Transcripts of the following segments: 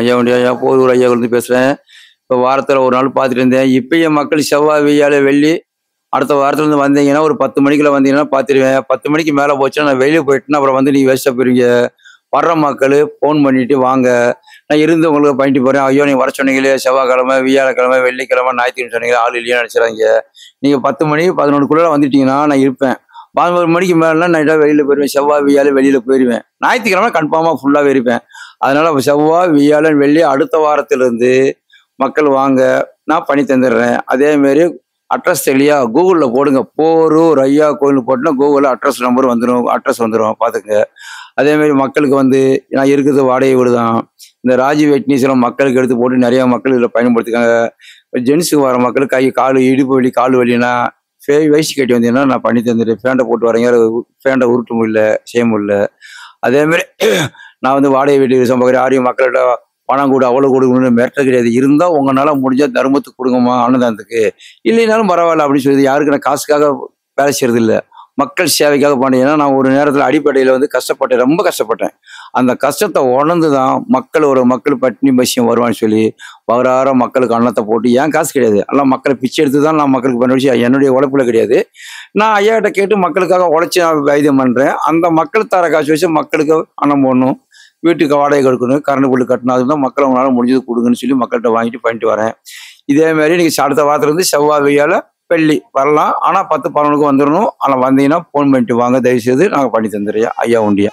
ஐயா வண்டி ஐயா போதூர் ஐயாவிலேருந்து பேசுகிறேன். இப்போ வாரத்தில் ஒரு நாள் பார்த்துட்டு இருந்தேன். இப்பயும் மக்கள் செவ்வாய், வெள்ளியால வெள்ளி அடுத்த வாரத்துலேருந்து வந்தீங்கன்னா ஒரு 10 மணிக்குள்ள வந்தீங்கன்னா பார்த்துருவேன். 10 மணிக்கு மேலே போச்சுன்னா நான் வெளியே போயிட்டேன்னா அப்புறம் வந்து நீங்கள் வேஸ்ட்டாக போயிருவீங்க. வர்ற மக்கள் ஃபோன் பண்ணிட்டு வாங்க. நான் இருந்து உங்களுக்கு பண்ணிட்டு போகிறேன். ஐயோ நீங்கள் வர சொன்னீங்களே செவ்வாய்க்கிழமை, வியாழக்கிழமை, வெள்ளிக்கிழமை, ஞாயிற்றுக்கிழமை சொன்னீங்களே ஆள் இல்லையா நினச்சிடாங்க. நீங்கள் 10 மணி 11க்குள்ளே வந்துட்டீங்கன்னா நான் இருப்பேன். 11 மணிக்கு மேலே நான் வெளியில் போயிடுவேன். செவ்வாய், வியாழன் வெளியில் போயிடுவேன். ஞாயிற்றுக்கிழமை கன்ஃபார்மாக ஃபுல்லாகவே இருப்பேன். அதனால் செவ்வாய், வியாழன், வெள்ளி அடுத்த வாரத்திலேருந்து மக்கள் வாங்க, நான் பண்ணி தந்துடுறேன். அதேமாரி அட்ரஸ் தெரியலையா கூகுளில் போடுங்க. போரூர் ஐயா கோயில் போட்டுன்னா கூகுளில் அட்ரஸ் நம்பர் வந்துடும், அட்ரஸ் வந்துடும் பார்த்துங்க. அதேமாரி மக்களுக்கு வந்து நான் இருக்கிறது வாடகை வீடு தான். இந்த ராஜீவ் வெட்னீஸ்வரம் மக்களுக்கு எடுத்து போட்டு நிறையா மக்கள் இதில் பயன்படுத்திக்காங்க. ஜென்ஸுக்கு வர மக்கள் கை கால் இடுப்பு வலி கால் வலினா வயசு கட்டி வந்தீங்கன்னா நான் பண்ணி தந்துடுறேன். ஃபேண்டை போட்டு வரீங்க ஃபேண்டை உருட்ட முடியல செய்ய முடியல. அதேமாரி நான் வந்து வாடகை வீட்டு சம்பவம் யாரையும் மக்கள்கிட்ட பணம் கூட அவ்வளோ கொடுக்கணும்னு மிரட்ட கிடையாது. இருந்தால் உங்களால் முடிஞ்சால் தர்மத்துக்கு கொடுங்கம்மா அன்னதானத்துக்கு, இல்லைனாலும் பரவாயில்ல அப்படின்னு சொல்லி யாருக்கு நான் காசுக்காக வேலை செய்யறது இல்லை, மக்கள் சேவைக்காக பண்ணேன். ஏன்னா நான் ஒரு நேரத்தில் அடிப்படையில் வந்து கஷ்டப்பட்டேன், ரொம்ப கஷ்டப்பட்டேன். அந்த கஷ்டத்தை உணர்ந்து தான் மக்கள் பட்டினி பசியம் வருவான்னு சொல்லி வராற மக்களுக்கு அன்னத்தை போட்டு ஏன் காசு கிடையாது, எல்லாம் மக்களை பிச்சை எடுத்து தான் நான் மக்களுக்கு பண்ண வச்சு என்னுடைய உழைப்புல கிடையாது. நான் ஐயா கிட்ட கேட்டு மக்களுக்காக உழைச்சி நான் வைத்தியம் பண்ணுறேன். அந்த மக்கள் தர காசு வச்சு மக்களுக்கு அன்னம் போடணும், வீட்டுக்கு வாடகை கொடுக்கணும், கரண்ட் பில்லு கட்டணும். அதுதான் மக்கள் அவங்களால முடிஞ்சது கொடுங்கன்னு சொல்லி மக்கள்கிட்ட வாங்கிட்டு பண்ணிட்டு வரேன். இதே மாதிரி நீங்கள் அடுத்த வாரத்துலேருந்து செவ்வாய், வெள்ளியால வெள்ளி வரலாம். ஆனால் 10, 11க்கு வந்துடணும். ஆனால் வந்தீங்கன்னா ஃபோன் பண்ணிட்டு வாங்க, தயவுசெய்து நாங்கள் பண்ணி தந்துடுறோம் ஐயா உண்டியா.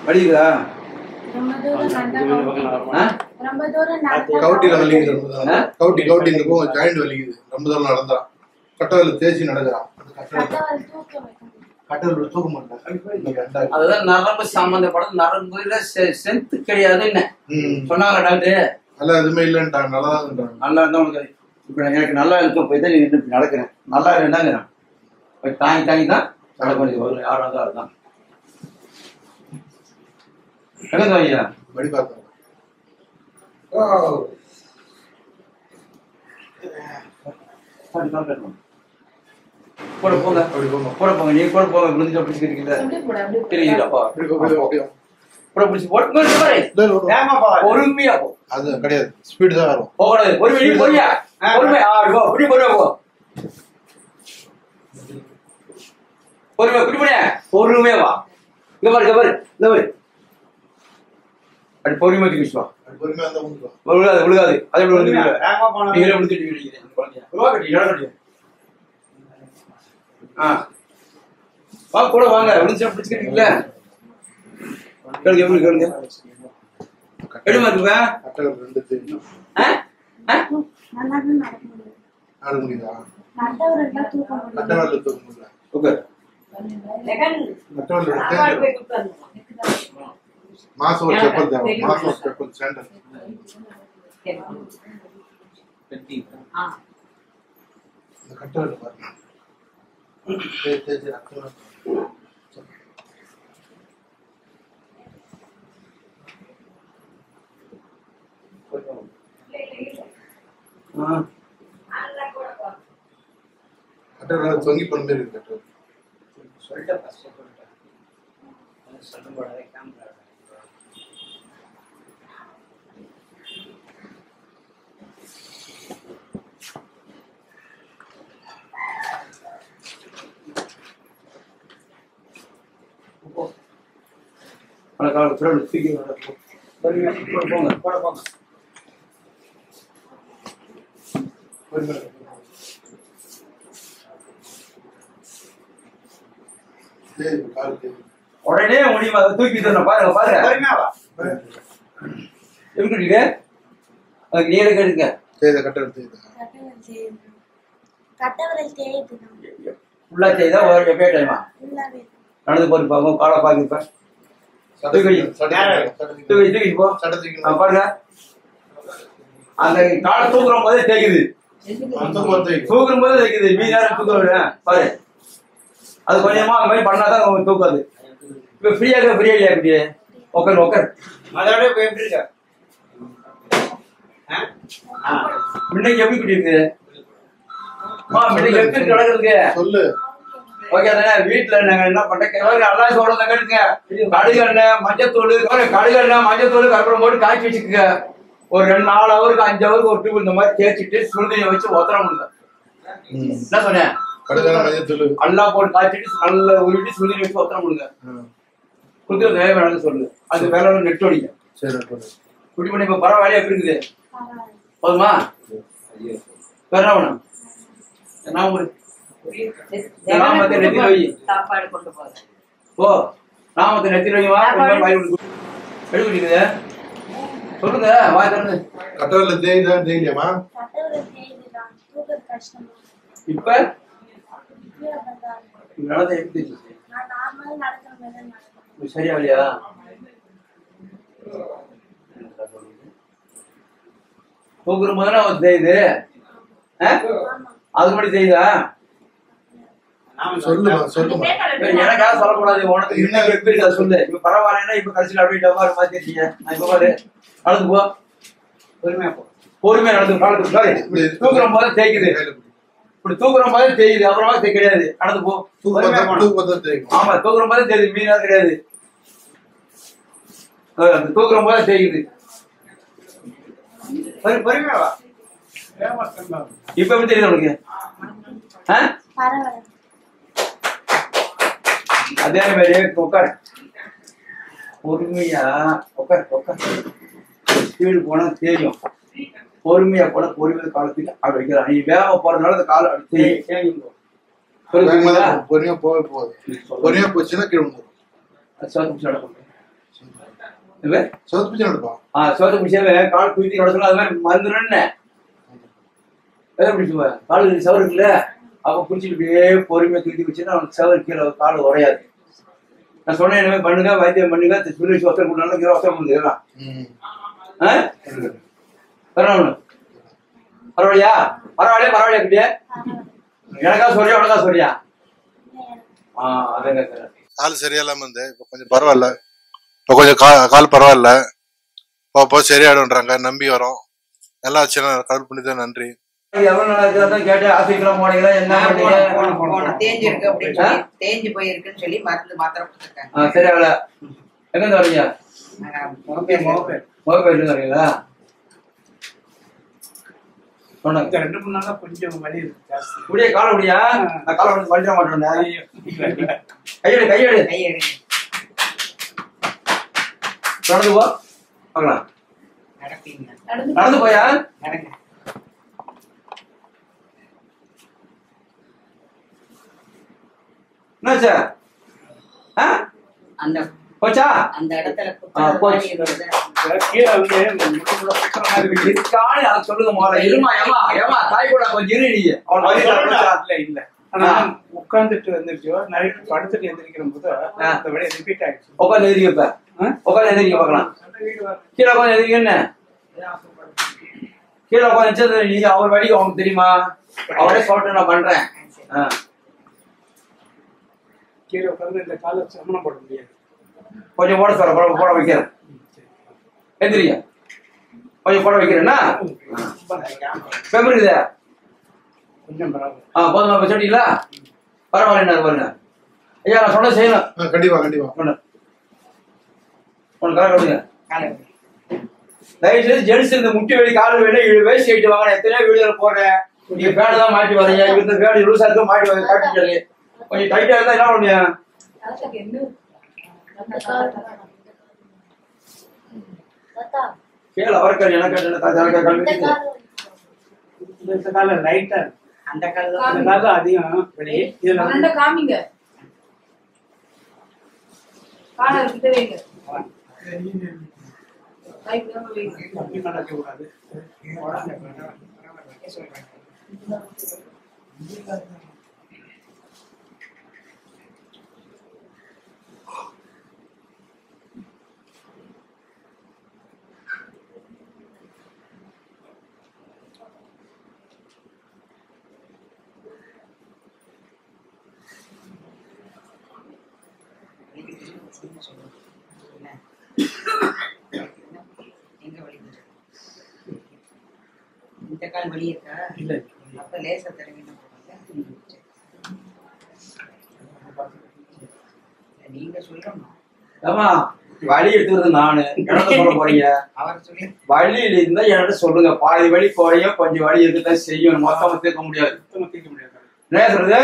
படிக்குதா? கவுட்டில வலிக்குது. கவுட்டி இந்த பக்கம் ஜாயிண்ட் வலிக்குது. ரொம்ப தூரம் நடந்தா கட்டவல தேய்ச்சி நடக்கிறான். கட்டவல தூக்க மாட்டான். அதுதான் நரம்பு சம்பந்தப்பட்ட நரம்புல ஸ்ட்ரென்த் கிடையாதுன்னு சொன்னாங்க டாக்டர். நல்லா எதுவுமே இல்லைன்ட்டாங்க. நல்லா தான் நல்லா இருந்தா உனக்கு இப்ப எனக்கு நல்லா இருக்கும் போய் தான் நீ நடக்கிறேன். நல்லா என்னங்கிறேன் தாங்கி தாங்கி தான் நடக்க வேண்டியது. ஒரு 6 தான் எங்க ஐயா படி பார்த்தோம். கூட போங்க கூட போங்க. நீ கூட போங்க. முடிஞ்சா பிடிச்சிக்கிறீங்களா? தெரியுதாப்பா? கூட பிடிச்சி பொறுமையா போ. அது கிடையாது, ஸ்பீடு தான் வரும். போகக்கூடாது. பொறுமையா பொறுமையா பொறுமையா பொறுமையா போ. பொறுமையா குடிப்படியா பொறுமையா வா. இங்க பாரு இங்க பாரு இந்த பாரு. அப்படி பொறுமையா தூக்கிட்டு வா. பொறுமையா இருந்தா முடியும். விழுகாது விழுகாது. அதே போல வந்து நீங்களே முடிச்சுட்டு குழந்தைய வா கூட வாங்க. விழுந்துச்சா பிடிச்சிக்கிறீங்களா? கேளுங்க எப்படி கேளுங்க. எடுமா இருக்குங்க. நடக்க முடியுதா? கட்டவரல தூக்க முடியல. ஓகே. மாசம் ஒரு செப்பல் தேவை. மாசம் ஒரு செப்பல் சேண்டல். இந்த கட்டவரல பாருங்க. தேய்ச்சி ரத்தம் கட்டவரல தொங்கி பண்ண மாதிரி இருக்கு. கட்டவரல சொல்லிட்டு கஷ்டப்பட்டு சத்தம் போடாத கேமரா. பணக்கார ஃப்ரெண்ட் தூக்கி போங்க போட போங்க. உடனே முடியுமா? அதை தூக்கி பாருங்க பாருங்க எப்படி அதுக்கு நீங்க கேளுங்க. ஃபுல்லா செய்தா எப்பயே டைமா நடந்து போய் பார்ப்போம். காலை பாக்கிருப்பேன். தூக்கி போ பாருங்க. அந்த காலை தூக்குற போதே தேய்க்குது. தூக்குற போதே தேய்க்குது. மீ நேரம் தூக்க பாரு. அது கொஞ்சமா அந்த மாதிரி பண்ணாதான் தூக்காது. இப்ப ஃப்ரீயா இல்லையா? இப்படி உட்காரு உட்காரு. அதோட இப்ப எப்படி இருக்க? முன்னைக்கு எப்படி இப்படி இருக்கு? முன்னைக்கு எப்படி கிடக்குறதுக்கு சொல்லு. ஓகே தானே? வீட்டுல நாங்க என்ன பண்றோம், எல்லாம் சொல்றத கேட்டுங்க. கடுகு எண்ணெய், மஞ்சத்தூள், கடுகு எண்ணெய், மஞ்சத்தூள், கற்பூரம் போட்டு காய்ச்சி வச்சுக்கோங்க. ஒரு 4 ஹவருக்கு 5 ஹவருக்கு ஒரு டியூப் இந்த மாதிரி தேய்ச்சிட்டு சுடுதண்ணியை வச்சு ஒத்தரம் கொடுங்க. என்ன சொன்னேன்? எல்லாம் போட்டு காய்ச்சிட்டு நல்லா உருட்டி சுடுதண்ணி வச்சு ஒத்தரம் கொடுங்க. கொடுத்து வேலை சொல்லு. அது வேலை நெட் அடிங்க. குட்டி பண்ணி இப்ப பரவாயில்லையா எப்படி இருக்குது? போதுமா? வேற என்ன வேணும்? நான் நாமத்தை நெத்தில வை. சாப்பாடு கொண்டு போறேன். ஓ, நாமத்தை நெத்தில வைவா. எடுக்குது சொல்லுங்க. வாய் திறந்து. கட்டவில்லை தேய்தான் தேய்லையாமா? இப்ப நடந்த எப்படி சரியா இல்லையா? தூக்குற போதுனா செய்யுது. அது மட்டும் செய்யுதா? எனக்காக சொல்லக்கூடாது. உனக்கு இன்னும் எப்படி இருக்கா சொல்லு. இப்ப பரவாயில்லைன்னா இப்ப கடைசியில் அப்படியே டப்பாரு மாத்திருக்கீங்க. இப்ப பாரு நடந்து போ. பொறுமையா போ. பொறுமையா நடந்து காலத்துக்கு தூக்குற போது தேய்க்குது. இப்படி தூக்குற போது தேயுது. அப்புறமா கிடையாது. நடந்து போ. ஆமா, தூக்குற போது தெரியுது. மீனா கிடையாது. தூக்குற போது தேய்க்குது. பொறுமையா வா. இப்ப எப்படி தெரியுது உனக்கு? அதே மாதிரி உட்கார். பொறுமையா உட்கார் உட்கார். ஸ்பீடு போனா தெரியும். பொறுமையா போனா பொறுமையா காலத்துக்கு அப்படி வைக்கிறான். நீ வேகமா போறதுனால அந்த காலம் அப்படி தெரியும். பொறுமையா போக போகுது. பொறுமையா போச்சுன்னா கீழே சோத்து பிடிச்சாவே கால் தூக்கி நடத்தணும். அது மாதிரி மறந்துடுன்னு பிடிச்சுவா. காலு சவறு இருக்குல்ல, அப்ப பிடிச்சிட்டு பொறுமையா தூக்கி வச்சுன்னா அவனுக்கு சவறு கீழே கால் உரையாது. நான் சொன்னேன் என்ன பண்ணுங்க, வைத்தியம் பண்ணுங்க, சொல்லி வச்சு ஒத்தரம் பண்ணாலும் கீழே ஒத்தரம் பண்ணுறதுலாம் பரவாயில்ல. பரவாயில்லையா? பரவாயில்லையா? பரவாயில்லையா கிட்டே? எனக்கா சொல்றியா உனக்கா சொல்றியா? அதங்க கால் சரியில்லாம இருந்து இப்ப கொஞ்சம் பரவாயில்ல. இப்ப கொஞ்சம் கால் பரவாயில்ல. இப்போ சரியாயிடும்ன்றாங்க. நம்பி வரோம். நல்லா வச்சுன்னா கடவுள் பண்ணிதான் நன்றி. எவ்வளவு நாளா இருக்குதான் கேட்டேன். ஆஸ்பத்திரிலாம் போனீங்களா? என்ன பண்ணீங்க? தேஞ்சு இருக்கு அப்படின்னு சொல்லி, தேஞ்சு போயிருக்குன்னு சொல்லி மருந்து மாத்திரை கொடுத்துருக்காங்க. சரியாகல. எங்க இருந்து வரீங்க? முகப்பேர் இருந்து வரீங்களா? சொன்னாங்க 2-3 நாளா கொஞ்சம் வலி இருக்கு. முடிய கால முடியா? நான் கால வந்து வண்டிட மாட்டேன். கையெடு கையெடு கையெடு. நடந்து போ பார்க்கலாம். நடப்பீங்க. நடந்து போயா? நடங்க. என்னாச்சா? அந்த போச்சா? அந்த இடத்துல கீழே வந்து சொல்லுங்க முதல்ல. இருமா ஏமா ஏமா தாய் கூட கொஞ்சம் இரு. நீ இல்ல ஆனா உட்காந்துட்டு வந்துருச்சோ, நைட்டு படுத்துட்டு எந்திரிக்கிற போது அதை விட ரிப்பீட் ஆயிடுச்சு. உட்காந்து எதிரிக்கப்ப உட்காந்து எதிரிக்க பார்க்கலாம். கீழே உட்காந்து எதிரிக்க. என்ன கீழே உட்காந்து நீ அவர் வழி அவனுக்கு தெரியுமா? அவரே சொல்லிட்டு நான் பண்றேன். கீழே உட்காந்து இந்த காலை சமணம் போட முடியாது. கொஞ்சம் போட சொல்ல போட வைக்கிறேன். எந்திரிக்க கொஞ்சம் போட வைக்கிறேன்னா இருக்குதா? கொஞ்சம் பரவாயில்ல. போதுமா சொன்னீங்களா? பரவாயில்ல பாருங்க. ஐயா நான் சொன்ன செய்யணும். கண்டிப்பா கண்டிப்பா. தயவுசெய்து ஜென்ஸ் இந்த முட்டி வலி கால் வேலை வேஸ்ட் ஆயிட்டு வாங்க. எத்தனையோ வீடியோ போடுறேன். நீங்க பேடு தான் மாட்டி வரீங்க. இந்த பேடு லூசா இருக்க மாட்டி வர காட்டிட்டு கொஞ்சம் டைட்டா இருந்தா என்ன பண்ணுங்க? கீழே அவருக்கு எனக்கு இந்த கால லைட்டா அந்த கால அதிகம் வலி. இதுல காமிங்க. கால கிட்ட வைங்க. அப்படி நடக்க கூடாது. கால் வலி இருக்கா? இல்ல அப்ப லேசா தடவினா போதும்ல. நீங்க சொல்லணும். ஆமா வழி எடுத்துக்கிறது நானு என்ன சொல்ல போறீங்க? அவர் சொல்லி வழி இருந்தா என்கிட்ட சொல்லுங்க. பாதி வழி குறையும், கொஞ்சம் வழி இருக்குதான் செய்யும். மொத்தமா தீர்க்க முடியாது. தீர்க்க முடியாது. என்ன சொல்றது?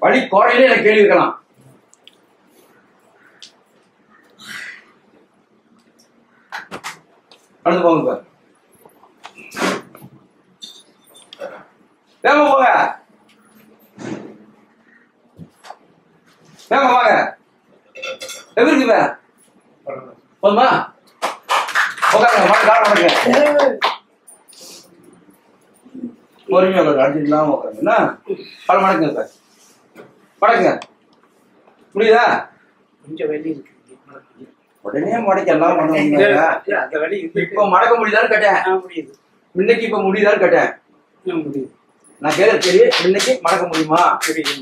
வழி குறையில எனக்கு கேள்வி இருக்கலாம். கடந்து போங்க. வேகமா போங்க. வேகமா வாங்க. எப்படி இருக்குங்க? போதுமா? உட்காருங்க. காலம் உட்காருங்க. பொறுமையா உட்காரு. அடிச்சு இல்லாம உட்காருங்க. என்ன காலம் மடக்குங்க சார். மடக்குங்க. முடியுதா? கொஞ்சம் வலி இருக்கு. உடனே மடக்க எல்லாம் பண்ண முடியாது. அந்த வலி இப்ப மடக்க முடியுதான்னு கேட்டேன். முடியுது. இன்னைக்கு இப்ப முடியுதான்னு கேட்டேன். முடியுது. நான் கேட்கறது சரி. இன்னைக்கு மடக்க முடியுமா?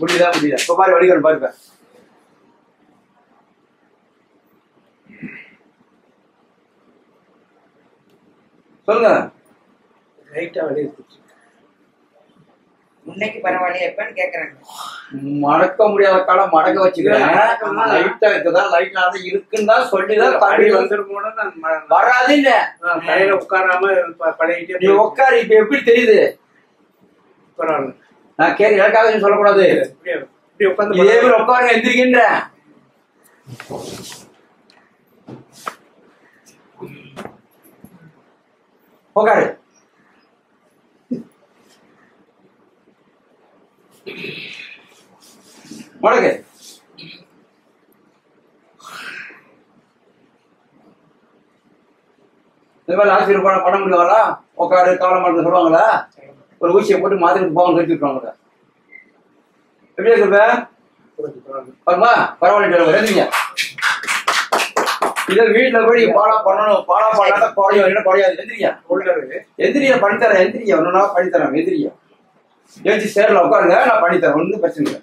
முடியுதா? முடியுதா? இப்ப பாரு வடிகன் பாருப்ப. சொல்லுங்க. லைட்டா வலி இருக்கு. முன்னைக்கு பரவாயில்லையா எப்பன்னு கேக்குறாங்க. மடக்க முடியாத காலம் மடக்க வச்சுக்கிறேன். லைட்டா இருக்குதா? லைட்டா தான் இருக்குன்னு தான் சொல்லிதான் தள்ளி வந்துருமோன்னு வராதுன்னு தலையில உட்காராம பழகிட்டே நீ உட்காரு. இப்ப எப்படி தெரியுது? பரவாயில்ல. நான் கேட்க எனக்காக சொல்லக்கூடாது. இப்படி உட்காந்து இதே மாதிரி உட்காருங்க. எந்திரிக்கின்ற உட்காரு. மடக்கு. இந்த மாதிரி ஆசிரியர் பண்ண முடியாதா? உட்காரு காலம் மாட்டு சொல்லுவாங்களா? ஒரு ஊசியை போட்டு மாதிரி போகணும் கழிச்சுருவாங்க. எப்படி இருப்ப? பாருமா பரவாயில்ல. எழுதிங்க. இதை வீட்டுல போய் நீங்க பாலா பண்ணணும். பாலா பண்ணா குறையும். என்ன குறையாது. எந்திரியா எந்திரியா பண்ணித்தரேன். எந்திரியா ஒன்னா பண்ணித்தரேன். எந்திரியா எழுச்சி சேர்ல உட்காருங்க. நான் பண்ணித்தரேன். ஒன்றும் பிரச்சனை இல்லை.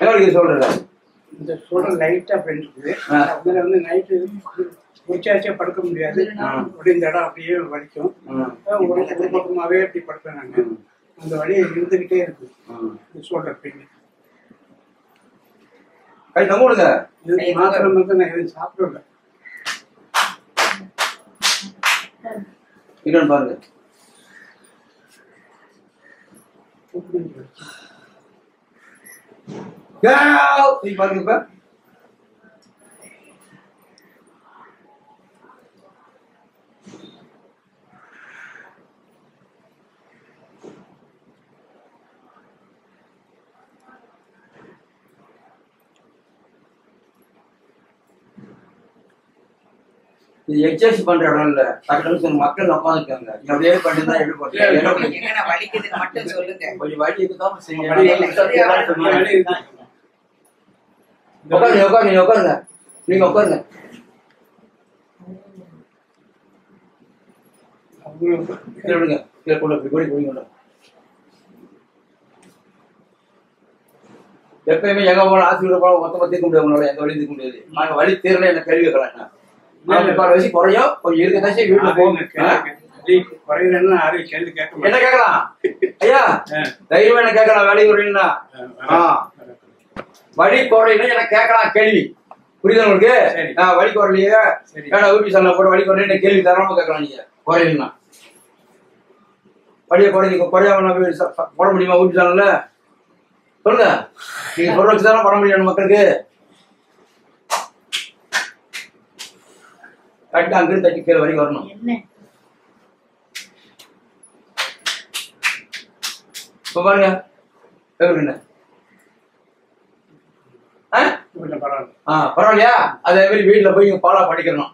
என்ன சொல்றேன்? இந்த சொல்ற லைட்டா இருக்குது. அதுல வந்து நைட்டு உச்சாச்சியா படுக்க முடியாது. அப்படி இந்த இடம் அப்படியே வலிக்கும். ஒரு பக்கமாவே அப்படி படுப்பேன் நாங்க. அந்த வழியை இருந்துகிட்டே இருக்கு. சொல்ற பின்ன கை தம்புடுங்க. இது மாத்திரம் வந்து நான் எதுவும் சாப்பிடல. இன்னொன்னு பாருங்க. பாருங்க இப்ப இது எக்ஸசைஸ் பண்ற இடம் இல்ல. டக்குனு மக்கள் உட்காந்துருக்காங்க. அப்படியே பண்ணிருந்தா எப்படி போட்டு எங்கன்னா வலிக்குதுன்னு மட்டும் சொல்லுங்க. கொஞ்சம் வழி இருக்குதான். உட்காருங்க. உட்காருங்க. நீங்க உட்காருங்க. நீங்க உட்காருங்க. விடுங்க. எப்பயுமே எங்க போன ஆசிரியர் போல மொத்தமா தீர்க்க முடியாது. எங்க வழி தீர்க்க முடியாது. நாங்க வழி தீரல என்ன கேள்வி கேட்கலாம். வயசு குறையும். கொஞ்சம் இருக்கதான் வீட்டுல போங்க. என்ன கேட்கலாம் ஐயா? தைரியமா என்ன கேட்கலாம். வேலை குறையினா வழி குறையினா எனக்கு கேட்கலாம் கேள்வி. புரியுது உங்களுக்கு? வழி குறையிலையே ஊபி சாலை போட வழி குறையில கேள்வி தரமா கேட்கலாம். நீங்க குறையினா வழியை குறையாம போட முடியுமா? ஊபி சாலைல சொல்லுங்க. நீங்க சொல்ற வச்சுதானே பண்ண முடியும் மக்களுக்கு. கட்டு அங்கிருந்து தட்டி கீழே வரைக்கும் வரணும். இப்ப பாருங்க. பரவாயில்லையா? அதே மாதிரி வீட்டுல போய் பாலா படிக்கணும்.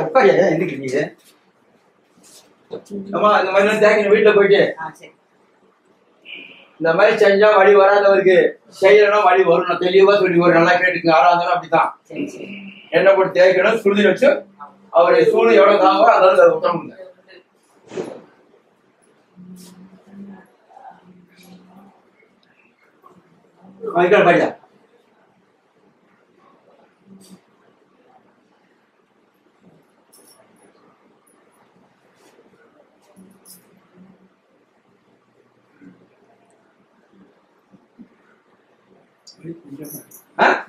உட்காரியா எந்திரிக்கிறீங்க? ஆமா இந்த மாதிரி தேங்க வீட்டுல போயிட்டு இந்த மாதிரி செஞ்சா வழி வராதவருக்கு செய்யணும். வழி வரும். தெளிவா சொல்லி ஒரு நல்லா கேட்டுங்க. யாரா இருந்தாலும் அப்படித்தான். எண்ணெய் போட்டு தேய்க்கணும். சுருதி வச்சு அவருடைய சூடு எவ்வளவு தாங்க அதனால அதை விட்டுறோம். வைக்கிற பாரியா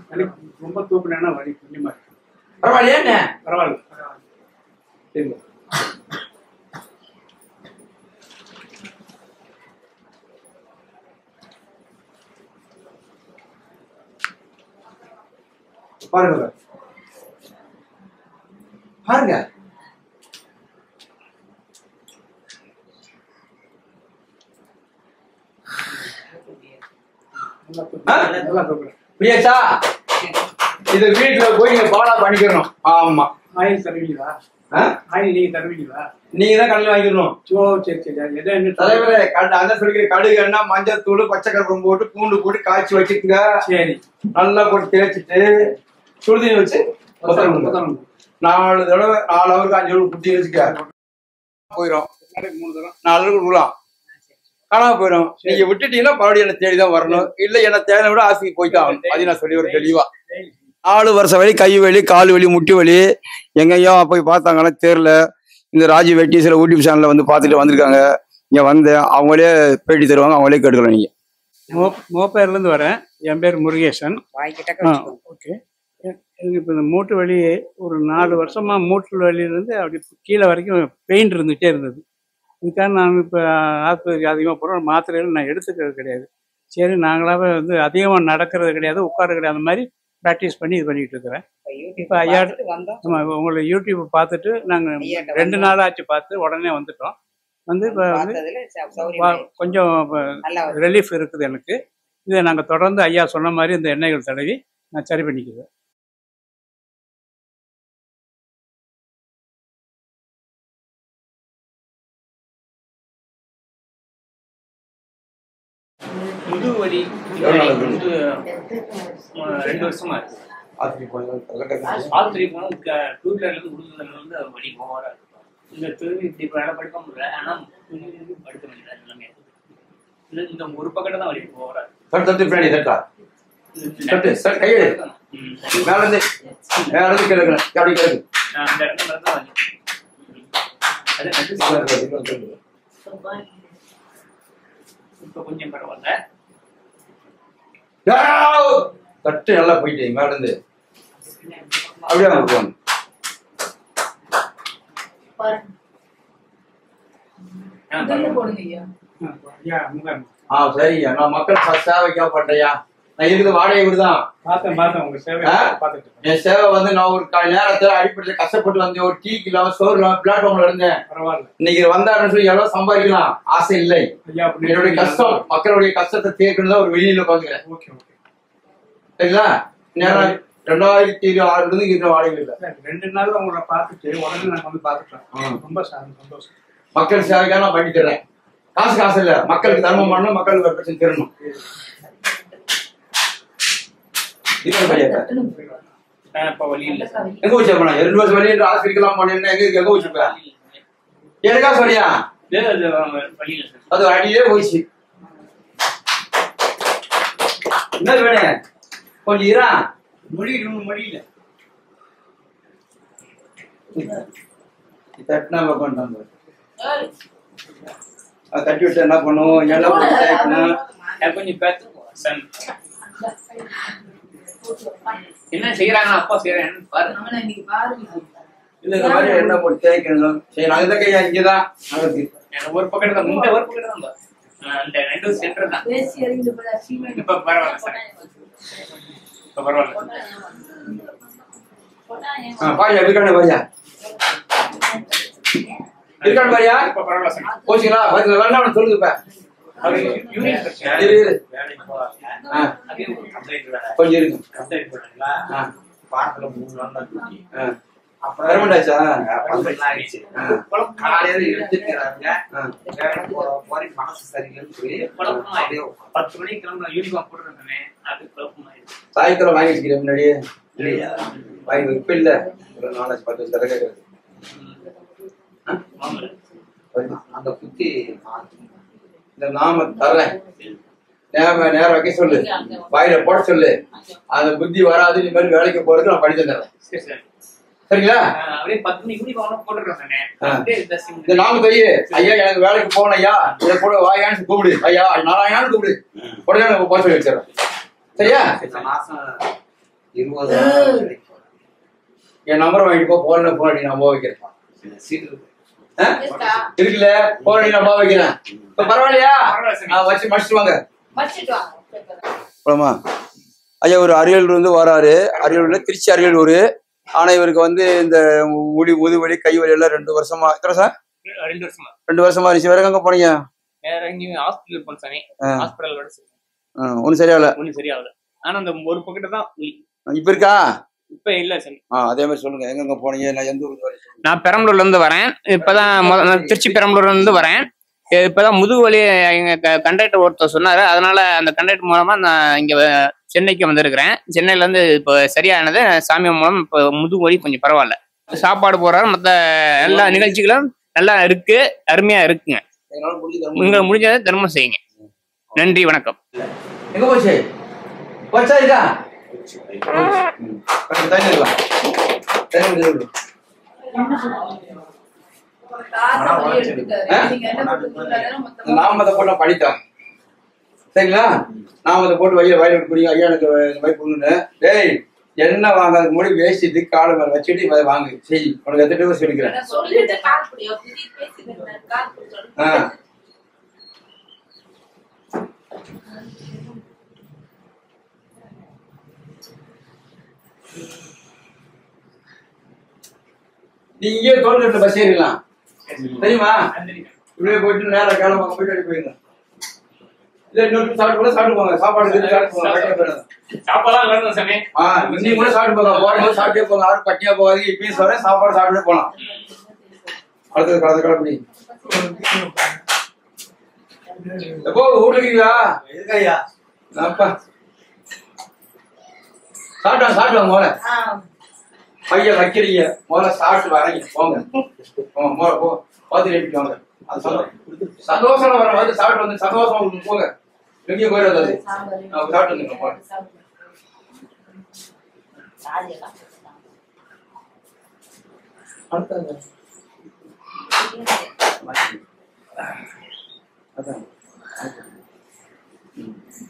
வலி ரொம்ப தூக்குனா வலி கொஞ்சமா இருக்கு. பரவாயில்லையா என்ன பரவாயில்ல. சரிங்க. பாருங்க பாருங்க நல்லா தூக்குறேன். பிரியாச்சா இது வீட்டுல போய் நீங்க பாலா பண்ணிக்கணும். ஆமா ஆயில் தருவீங்களா? ஆயில் நீங்க தருவீங்களா? நீங்க தான் கடையில் வாங்கிக்கணும். சரி சரி. எதை என்ன தலைவரே அதான் சொல்லிக்கிற கடுகு எண்ணெய் மஞ்சள் தூள் பச்சை கருப்பம் போட்டு பூண்டு போட்டு காய்ச்சி வச்சுக்கோங்க. சரி. நல்லா போட்டு தேய்ச்சிட்டு சுடுதண்ணி வச்சு 4 தடவை 4 ஹவருக்கு 5 ஹவருக்கு குத்தி வச்சுக்க போயிடும். 3 தடவை 4 ஹவருக்கு விடலாம். காணாம போயிடும். நீங்க விட்டுட்டீங்கன்னா மறுபடியும் என்ன தேடி தான் வரணும். இல்ல என்ன தேவை விட ஆசைக்கு போயிட்டு ஆகணும். அதையும் நான் சொல்லி ஒரு தெளிவா 4 வருஷம் வலி கை வலி கால் வலி முட்டி வலி எங்கேயோ போய் பார்த்தாங்கன்னா தெரியல. இந்த ராஜி வெட்டி சில யூடியூப் சேனல்ல வந்து பார்த்துட்டு வந்திருக்காங்க. இங்க வந்து அவங்களே பேட்டி தருவாங்க. அவங்களே கேட்டுக்கலாம். நீங்க மோப்பேர்ல இருந்து வரேன். என் பேர் முருகேசன். ஓகே. எனக்கு இப்போ இந்த மூட்டு வலி ஒரு 4 வருஷமா மூட்டு வலியிலேருந்து அப்படி கீழே வரைக்கும் பெயின் இருந்துகிட்டே இருந்தது. இதுக்காக நான் இப்போ ஆஸ்பத்திரிக்கு அதிகமாக போகிறோம். மாத்திரைகள் நான் எடுத்துக்கிறது கிடையாது. சரி நாங்களாவே வந்து அதிகமாக நடக்கிறது கிடையாது, உட்கார கிடையாது, அந்த மாதிரி ப்ராக்டிஸ் பண்ணி இது பண்ணிக்கிட்டு இருக்கிறேன். இப்போ ஐயா உங்களை யூடியூப் பார்த்துட்டு நாங்கள் 2 நாள் ஆச்சு பார்த்து உடனே வந்துட்டோம். வந்து இப்போ வந்து கொஞ்சம் ரிலீஃப் இருக்குது எனக்கு. இதை நாங்கள் தொடர்ந்து ஐயா சொன்ன மாதிரி இந்த எண்ணெய்கள் தடவி நான் சரி பண்ணிக்குவேன். முதுகு வலி 2 வருஷமா இருக்கு. ஆஸ்பத்திரி போனா டூ வீலர்ல இருந்து விழுந்ததுல வலி போவாரா இருக்கு. இந்த திரும்பி இப்படி படுக்க முடியல. ஆனா படுக்க முடியல. எல்லாமே இந்த ஒரு பக்கத்துல தான் வலி போவாரா இருக்கு. அந்த இடத்துல தான் வலி. இப்ப கொஞ்சம் பரவாயில்ல. தட்டு நல்லா போயிட்டு மேல இருந்து அப்படியே போவாங்க. சரியா நான் மக்கள் சேவைக்கா பண்றையா. நான் இருக்குது வாடகை வீடுதான். என் சேவை வந்து நான் ஒரு நேரத்துல அடிப்படையில கஷ்டப்பட்டு வந்தேன். ஒரு டீக்கு இல்லாம சோறு இல்லாம பிளாட்ஃபார்ம்ல இருந்தேன். இன்னைக்கு வந்தாருன்னு சொல்லி எவ்வளவு சம்பாதிக்கலாம் ஆசை இல்லை. என்னுடைய கஷ்டம் மக்களுடைய கஷ்டத்தை தீர்க்கணும் தான் ஒரு வெளியில உட்காந்துக்கிறேன். சரிங்களா? நேரம் 2006 இருந்து இருக்கிற வாடகை இல்லை. 2 நாள் உங்களை பார்த்துட்டு உடனே நாங்க வந்து பார்த்துட்டோம். ரொம்ப சந்தோஷம். மக்கள் சேவைக்காக நான் பண்ணி தர்றேன். காசு இல்ல, மக்களுக்கு தர்மம் பண்ணணும், மக்களுக்கு ஒரு பிரச்சனை தரணும். எங்க வச்சிருப்பா 2 வருஷம் வழி ஆஸ்பத்திரிக்கெல்லாம் போனேன். எங்க வச்சிருப்ப எனக்கா சொல்லியா? அது அடியிலே போயிடுச்சு. என்ன வேணும் கொஞ்சம் இரா முடியல தட்டினா பண்ணாங்க. தட்டி விட்டு என்ன பண்ணுவோம் எல்லாம் கொஞ்சம் என்ன செய்யறாங்க அப்பா செய்யறேன் இந்த மாதிரி என்ன போட்டு தேய்க்கணும். சரி நாங்க கையா இங்கதான் ஒரு பக்கத்துல தான் இந்த ஒரு பக்கத்துல தான் அந்த 2 சென்டர் தான். இப்ப பரவாயில்ல சார். இப்ப பரவாயில்ல. பாரியா இருக்கானே பாரியா இருக்கானு பாரியா. இப்ப பரவாயில்ல சார். போச்சுங்களா? வேண்டாம் சொல்லுங்க. இப்ப கொஞ்சம் இருக்கு. வாரத்துல 3 நாள் தான் டியூட்டி. வரமாட்டாச்சா? காலையில எடுத்துக்கிறாங்க. மனசு சரியில்லைன்னு சொல்லி 10 மணிக்கு கிளம்புற யூனிஃபார்ம் போட்டுருந்தேனே அது குழப்பமாயிடுச்சு. சாயந்தரம் வாங்கி வச்சுக்கிறேன் முன்னாடியே வாங்கி இப்ப இல்ல ஒரு 4-10 வருஷம் தர கேட்கறது. அந்த குத்தி இந்த நாம தர்றேன் நேரம் வைக்க சொல்லு, வாயில போட சொல்லு. அந்த புத்தி வராது, இந்த மாதிரி வேலைக்கு போறதுக்கு நான் பண்ணி தந்துடுறேன். சரிங்களா? அப்படியே 10 மணிக்கு போட்டுருக்கேன். இந்த நாம தை, ஐயா எனக்கு வேலைக்கு போகணும் ஐயா, இதை கூட வாயான்னு கூப்பிடு, ஐயா நாராயணான்னு கூப்பிடு, உடனே நம்ம போக சொல்லி வச்சிடறேன். சரியா? மாசம் 20,000 என் நம்பரை வாங்கிட்டு போன போன நான் போக வைக்கிறேன். இருக்குல்ல, போன நான் போக வைக்கிறேன். இப்ப பரவாயில்லையா? வச்சு மடிச்சுட்டு வாங்க. போலாமா? ஐயா ஒரு அரியலூர் வந்து வராரு. அரியலூர்ல திருச்சி அரியலூர். ஆனா இவருக்கு வந்து இந்த முதுவலி கை வலி எல்லாம் 2 வருஷமா. எத்தனை சார்? 2 வருஷமா. 2 வருஷமா இருந்துச்சு. வேற எங்க போனீங்க? வேற எங்கேயும் ஹாஸ்பிட்டல் போனேன். ஹாஸ்பிட்டலோட ஒன்னும் சரியாகல. ஒன்னும் சரியாகல. ஆனா அந்த ஒரு பக்கெட்டு தான் இப்ப இருக்கா? இப்ப இல்ல சாமி. அதே மாதிரி சொல்லுங்க, எங்க போனீங்க? நான் எந்த ஊருக்கு வரேன்? நான் பெரம்பலூர்ல இருந்து வரேன். இப்பதான் திருச்சி பெரம்பலூர்ல இருந்து வரேன். இப்பதான் முதுகுவலி எங்க கண்டக்டர் ஒருத்தர் சொன்னாரு. அதனால அந்த கண்டக்டர் மூலமா நான் இங்க சென்னைக்கு வந்திருக்கிறேன். சென்னையில இருந்து இப்போ சரியானது சாமி மூலம். இப்போ முதுகுவலி கொஞ்சம் பரவாயில்ல. சாப்பாடு போறாரு, மற்ற எல்லா நிகழ்ச்சிகளும் நல்லா இருக்கு, அருமையா இருக்குங்க. உங்களுக்கு முடிஞ்சதை தர்மம் செய்யுங்க. நன்றி, வணக்கம். எங்க போச்சு? போச்சா இருக்கா? நாம போட்ட படித்தான். சரிங்களா? நாம போட்டு வயிறு வயிறு குடிங்க. ஐயா எனக்கு வயிறு கொடுங்க. டேய் என்ன வாங்க முடி வேஸ்ட்டு காலை மேல வச்சுட்டு இதை வாங்கு. சரி, உனக்கு எத்தனை பேர் சொல்லிக்கிறேன். நீங்க தோட்டத்துல பஸ் ஏறிடலாம். தெரியுமா? இப்படியே போயிட்டு நேரம் காலம் போயிட்டு அடி போயிருங்க. இல்ல இன்னொரு சாப்பிட்டு கூட சாப்பிட்டு போங்க. சாப்பாடு சாப்பாடு வேணும் சாமி. நீங்க கூட சாப்பிட்டு போங்க. போகும்போது சாப்பிட்டே போங்க. யாரும் பட்டியா போகாதீங்க. இப்பயும் சொல்றேன், சாப்பாடு சாப்பிட்டு போலாம். அடுத்தது கலந்து கலப்படி எப்போ வீட்டுக்குங்களா? இருக்கா? அப்பா சாப்பிட்டு போல பையன் வைக்கிறீங்க. முதல்ல சாப்பிட்டு வரீங்க. போங்க பார்த்து ரெப்பிட்டு வாங்க. அது சந்தோஷம் வர வந்து சாப்பிட்டு வந்து சந்தோஷம் போங்க. எங்கேயும் போயிடாது. சாப்பிட்டு வந்துங்க. போங்க.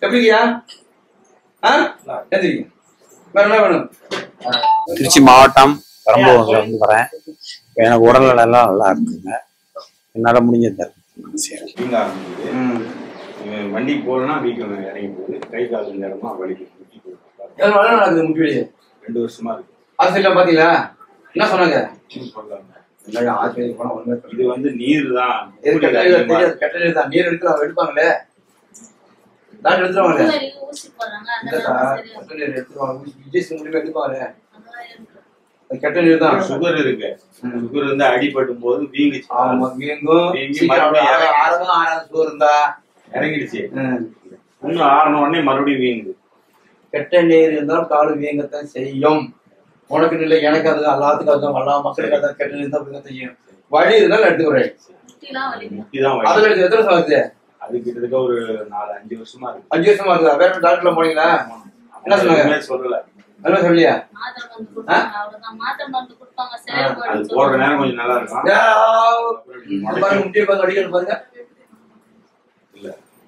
எப்படியா? எந்திரிங்க. வேற என்ன வேணும்? திருச்சி மாவட்டம் பெரம்பலூர்ல இருந்து வரேன். எனக்கு உடல்நலம் எல்லாம் நல்லா இருக்குங்க. என்னால முடிஞ்சது வண்டி போனா வீட்டுல இறங்கி போகுது. கை கால் நேரமா வலிக்கு நடக்குது. முட்டி வலி 2 வருஷமா இருக்கு. ஆஸ்பத்திரியில பாத்தீங்களா? என்ன சொன்னாங்க? இது வந்து நீர் தான். கெட்ட நீர் தான். நீர் எடுப்பாங்களே, டாக்டர் எடுத்துருவாங்க. கெட்ட நீர் தான். சுகர் இருக்கு. சுகர் வந்து அடிபட்டும் போது வீங்கிச்சு. சுகர் இருந்தா இறங்கிடுச்சு. இன்னும் ஆறின உடனே மறுபடியும் வீங்குது. கெட்ட நீர் இருந்தாலும் காலு வீங்கத்தான் செய்யும். உனக்கு இல்லை, எனக்கு அது எல்லாத்துக்கும் அதுதான். எல்லா மக்களுக்கு அதான் கெட்ட நீர் தான் செய்யும். வழி இருந்தாலும் எடுத்துக்கிறேன். அதுல எத்தனை வருஷம் ஆகுது? அது கிட்டத்தட்ட ஒரு 4-5 வருஷமா இருக்கு. 5 வருஷமா இருக்குதா? வேற டாக்டர்ல போனீங்களா? என்ன சொன்னாங்க? சொல்லல. என்ன சொல்லியா? அது போடுற நேரம் கொஞ்சம் நல்லா இருக்கும். முட்டியை பார்த்து அடிக்கணும் பாருங்க.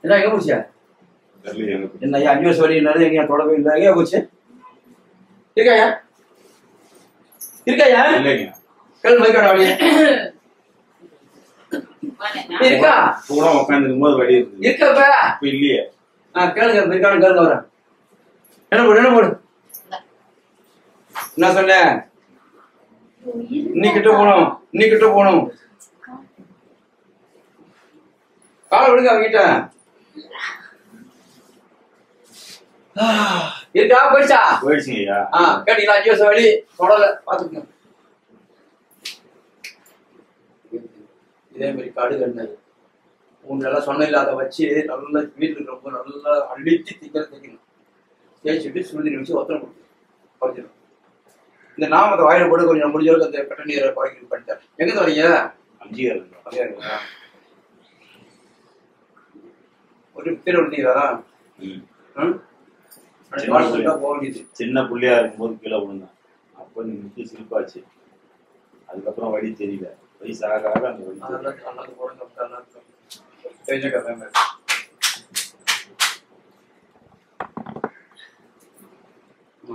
என்ன எங்க போச்சியா? என்ன 5 வருஷம் வழி இருந்தாலும் எங்க தொடவே இல்லை. எங்க போச்சு? இருக்காயா? இருக்காயா? இல்லைங்க. கேள்வி வைக்கணும். அப்படியே இருக்கா? கூட உட்காந்துக்கும் போது வழி இருக்கு. இருக்கப்ப இப்ப இல்லையே. கேளுங்க. இருக்கானு கேளுங்க. வரேன். என்ன போடு? என்ன போடு? என்ன சொன்ன? இன்னைக்கிட்ட போகணும். இன்னைக்கிட்ட போகணும். காலை விடுங்க அவங்கிட்ட. இருக்கா? போயிடுச்சா? போயிடுச்சுங்க ஐயா. கேட்டீங்களா? 5 வருஷம் வழி தொடல பாத்துக்கோங்க. இதே மாதிரி காடு கண்ணு உங்களெல்லாம் சொன்ன இல்லாத வச்சு நல்லா வீட்டுக்கு ரொம்ப நல்லா அழிச்சு தைக்கணும். தேய்ச்சிட்டு சுடுதண்ணி வச்சு ஒத்தனை கொடுக்கணும். குறைஞ்சிடும். இந்த நாமத்தை வாயில போட்டு கொஞ்சம் முடிஞ்ச அளவுக்கு அந்த கட்ட நீரை குறைக்க பண்ணிட்டேன். எங்க வரீங்க? ஒரு பேர் விட்டீங்களா? சின்ன புள்ளையா இருக்கும்போது கீழே விழுந்தான். அப்போ நீ முட்டி சிரிப்பாச்சு. அதுக்கப்புறம் வழி தெரியல. வயசு ஆக ஆக அந்த வழி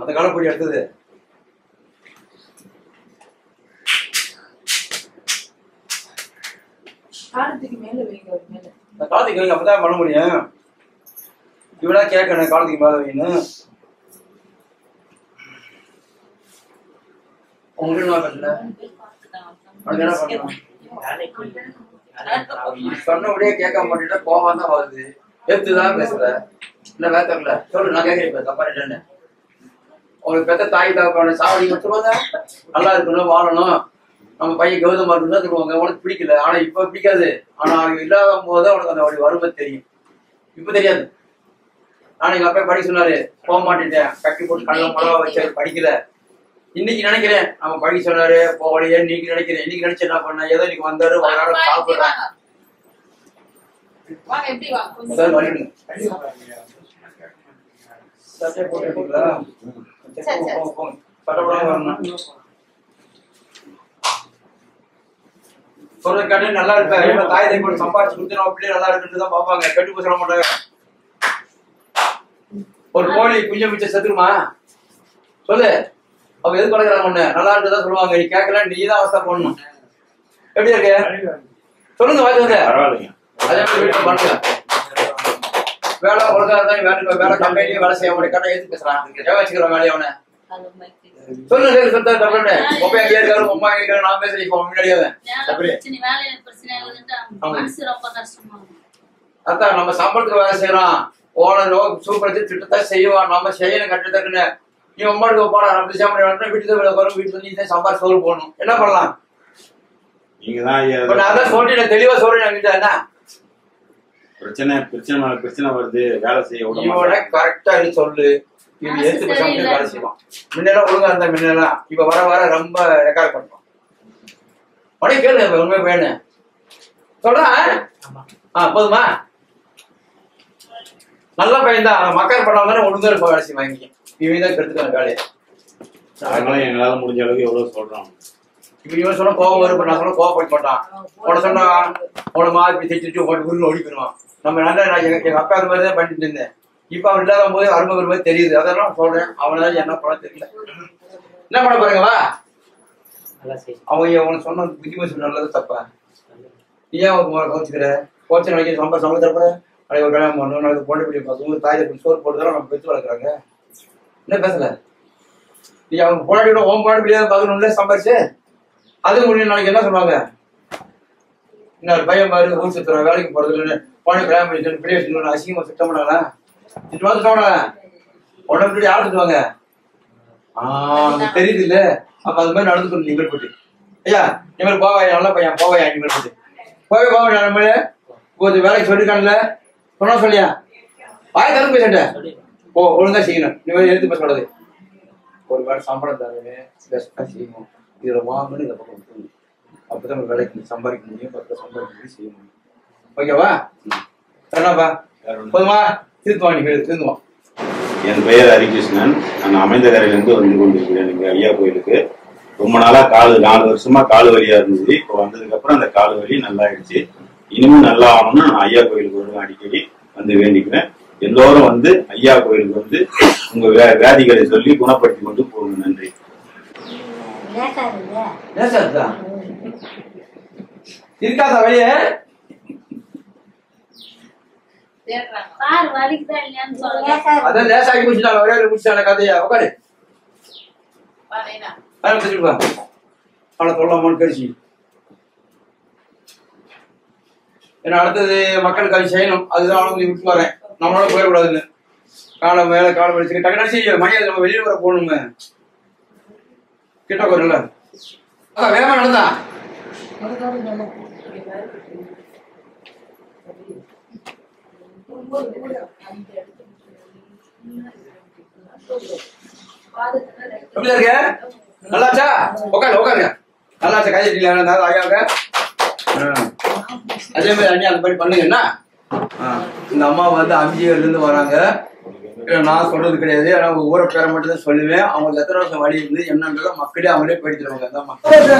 அந்த காலப்படி அடுத்தது காலத்துக்கு மேல வைங்க மேல. இந்த காலத்துக்கு வைங்க, அப்பதான் பண்ண முடியும். இவனா கேட்கணும் காலத்துக்கு மேல வைக்கணும். உங்களுக்கு என்ன பண்ணல என்ன பண்ணலாம்? சொன்னபடியே கேட்க மாட்டேன், கோவம் தான் வருது. எடுத்துதான் பேசுற இல்ல வேத்தல சொல்லு, நான் கேட்கிறேன் தப்பா ரிட்டர்னு. உங்களுக்கு பெத்த தாய் தகப்பான சாவடி சொல்லுவாங்க, நல்லா இருக்கணும் வாழணும், நம்ம பையன் கௌதமா இருக்குன்னு சொல்லுவாங்க. உனக்கு பிடிக்கல, ஆனா இப்ப பிடிக்காது. ஆனா அவங்க இல்லாத போதுதான் உனக்கு அந்த வறுமை தெரியும். இப்ப தெரியாது. ஆனா எங்க அப்பா படிக்க சொன்னாரு, போக மாட்டேன், கட்டி போட்டு கண்ண மிளகா வச்சாரு, படிக்கல. இன்னைக்கு நினைக்கிறேன் நம்ம படிக்க சொன்னாரு போகலையே, இன்னைக்கு நினைக்கிறேன். இன்னைக்கு நினைச்சு என்ன பண்ண, ஏதோ இன்னைக்கு வந்தாரு சாப்பிடுறேன். சட்டை போட்டுங்களா? சொல்ற கேட்டு நல்லா இருப்ப, தாய் தை போட்டு சம்பாதிச்சு கொடுத்து நம்ம பிள்ளை நல்லா இருக்குன்னு தான் பாப்பாங்க, கெட்டு போய் சொல்ல மாட்டாங்க. ஒரு கோழி குஞ்ச மிச்சம் செத்துருமா சொல்லு, அவ எது பழக்கிறாங்க ஒண்ணு நல்லா இருக்குதான் சொல்லுவாங்க. நீ கேட்கல, நீ தான் அவஸ்தை போடணும். எப்படி இருக்கு சொல்லுங்க, வாய்ப்பு அதே மாதிரி வீட்டுல பண்ணுங்க. வேலை ஒழுங்காதான் வேலை கம்பெனியும் வேலை செய்ய முடியும். கரெக்டா எது பேசுறான், வச்சுக்கிறோம் வேலையை அவனை சொல்லுங்க. இருக்காரு அம்மா இருக்காரு, நான் பேசுறேன் இப்போ முன்னாடியாவே. அதான் நம்ம சம்பளத்துக்கு வேலை செய்யறோம், ஓனர் சூப்பர் திட்டத்தான் செய்வான், நம்ம செய்யணும் கட்டுறதுக்குன்னு. நீ அம்மாவுக்கு போனா நம்ம வீட்டுக்கு வரும், வீட்டுக்கு நீ தான் சம்பாதிச்சு சோறு போடணும். என்ன பண்ணலாம்? நான் தான் சொல்றேன், தெளிவா சொல்றேன். என்ன பிரச்சனை வருது, வேலை செய்ய இவனை கரெக்டா சொல்லு. இவன் எடுத்து வேலை செய்வான். முன்னெல்லாம் ஒழுங்கா இருந்தா, முன்னெல்லாம் இப்ப வர வர ரொம்ப ரெக்கார்ட் பண்ணுவான். உடனே கேளு, உண்மை வேணும் சொல்றேன். போதுமா? நல்ல பையன் தான், மக்கள் பண்ணாம ஒழுங்கா இருப்ப வேலை செய்வாங்க. இவன் தான் கெடுத்துக்கான வேலையை. எங்களால முடிஞ்ச அளவுக்கு எவ்வளவு சொல்றோம். இப்ப இவன் சொன்னா கோவம் வரும், நான் சொன்னா கோவப்பட மாட்டான். உன சொன்னா உன மாதிரி திட்டு உள்ள ஓடி போயிடுவான். நம்ம நல்லா எங்க அப்பா அந்த மாதிரி தான் பண்ணிட்டு இருந்தேன். இப்ப அவன் இல்லாத போது அருமை ஒரு மாதிரி தெரியுது. அதெல்லாம் சொல்றேன். அவனால என்ன பண்ண தெரியல. என்ன பண்ண போறீங்களா? அவங்க உனக்கு சொன்ன புத்திமதி நல்லது தப்பா? நீ ஏன் கோச்சுக்கிற? கோச்ச நாளைக்கு சம்பளம் தரப்ப நாளைக்கு ஒரு கல்யாணம் பண்ணணும், நாளைக்கு பொண்ணு பிடி பார்க்கணும், தாய் சோறு போட்டுதான் நம்ம பெற்று வளர்க்குறாங்க. என்ன பேசல? நீ அவங்க பொண்ணாடி கூட ஓம் பாடு பிடிக்காத பார்க்கணும்ல சம்பாரிச்சு அது முடியும். நாளைக்கு என்ன சொல்லுவாங்க? இன்னொரு பையன் மாதிரி ஊர் சுத்துறோம், வேலைக்கு போறது இல்லைன்னு போன கல்யாணம் பண்ணி பிள்ளை வச்சுக்கணும், அசிங்கமா சுத்தம் பண்ணாங்களா? உடம்பு யார் சுத்துவாங்க? தெரியுது இல்ல? அப்ப அது மாதிரி நடந்துக்கணும். நீங்கள் போட்டு ஐயா இனிமேல் போவாயா, நல்ல பையன் போவாயா, இனிமேல் போட்டு போவா நம்ம கொஞ்சம் வேலைக்கு சொல்லிருக்கான்ல, சொன்னா சொல்லியா வாய் தரப்பு பேசிட்டேன். ஒழுங்கா செய்யணும். இனிமேல் எடுத்து பேச கூடாது. ஒரு வேலை சம்பளம் தருவே பெஸ்டா செய்யணும். இதுல வாங்கணும், இதை பக்கம் விட்டுணும். அப்பதான் வேலைக்கு சம்பாதிக்க முடியும், சம்பாதிக்க முடியும், செய்ய முடியும். ஓகேவா? என்னப்பா போதுமா? திருத்துவா, நீ திருந்துவான். என் பெயர் ஹரிகிருஷ்ணன். நான் அமைந்தகரையிலிருந்து வந்து கொண்டிருக்கிறேன் இங்க ஐயா கோயிலுக்கு. ரொம்ப நாளா 4 வருஷமா கால் வலியா இருந்துச்சு. இப்போ வந்ததுக்கு அப்புறம் அந்த கால் வலி நல்லா ஆயிடுச்சு. இனிமே நல்லா ஆகணும்னு நான் ஐயா கோயிலுக்கு வருவேன், அடிக்கடி வந்து வேண்டிக்கிறேன். எல்லோரும் வந்து ஐயா கோயிலுக்கு வந்து உங்க வியாதிகளை சொல்லி குணப்படுத்தி கொண்டு போங்க. நன்றி. இருக்காதா வழிய அதான் லேசாகி முடிச்சுட்டாங்க. ஒரே முடிச்சாங்க கதையா. உட்காரு அவனை சொல்லலாமான்னு கழிச்சு. ஏன்னா அடுத்தது மக்களுக்கு அது செய்யணும். அதுதான் அவனுக்கு விட்டு வரேன். நம்மளால போயிடக்கூடாதுன்னு காலம் மேல காலம் வச்சுக்க டக்கு நினைச்சு மணியாவது நம்ம வெளியே வர போகணுங்க. கிட்ட போறல வேகமா நடந்தா எப்படி இருக்க? நல்லாச்சா? உட்காருங்க. நல்லாச்சா? கையில ஐயாவுக்கு அதே மாதிரி அண்ணி அந்த மாதிரி பண்ணுங்க. என்ன இந்த அம்மா வந்து அம்பியூர்ல இருந்து வராங்க. நான் சொல்றது கிடையாது, ஆனா அவங்க ஊரை பேரை மட்டும் தான் சொல்லுவேன். அவங்க எத்தனை வருஷம் வழி இருந்து என்னன்றத மக்களே அவங்களே போயிடுவாங்க. அந்த அம்மா போயிடுச்சு,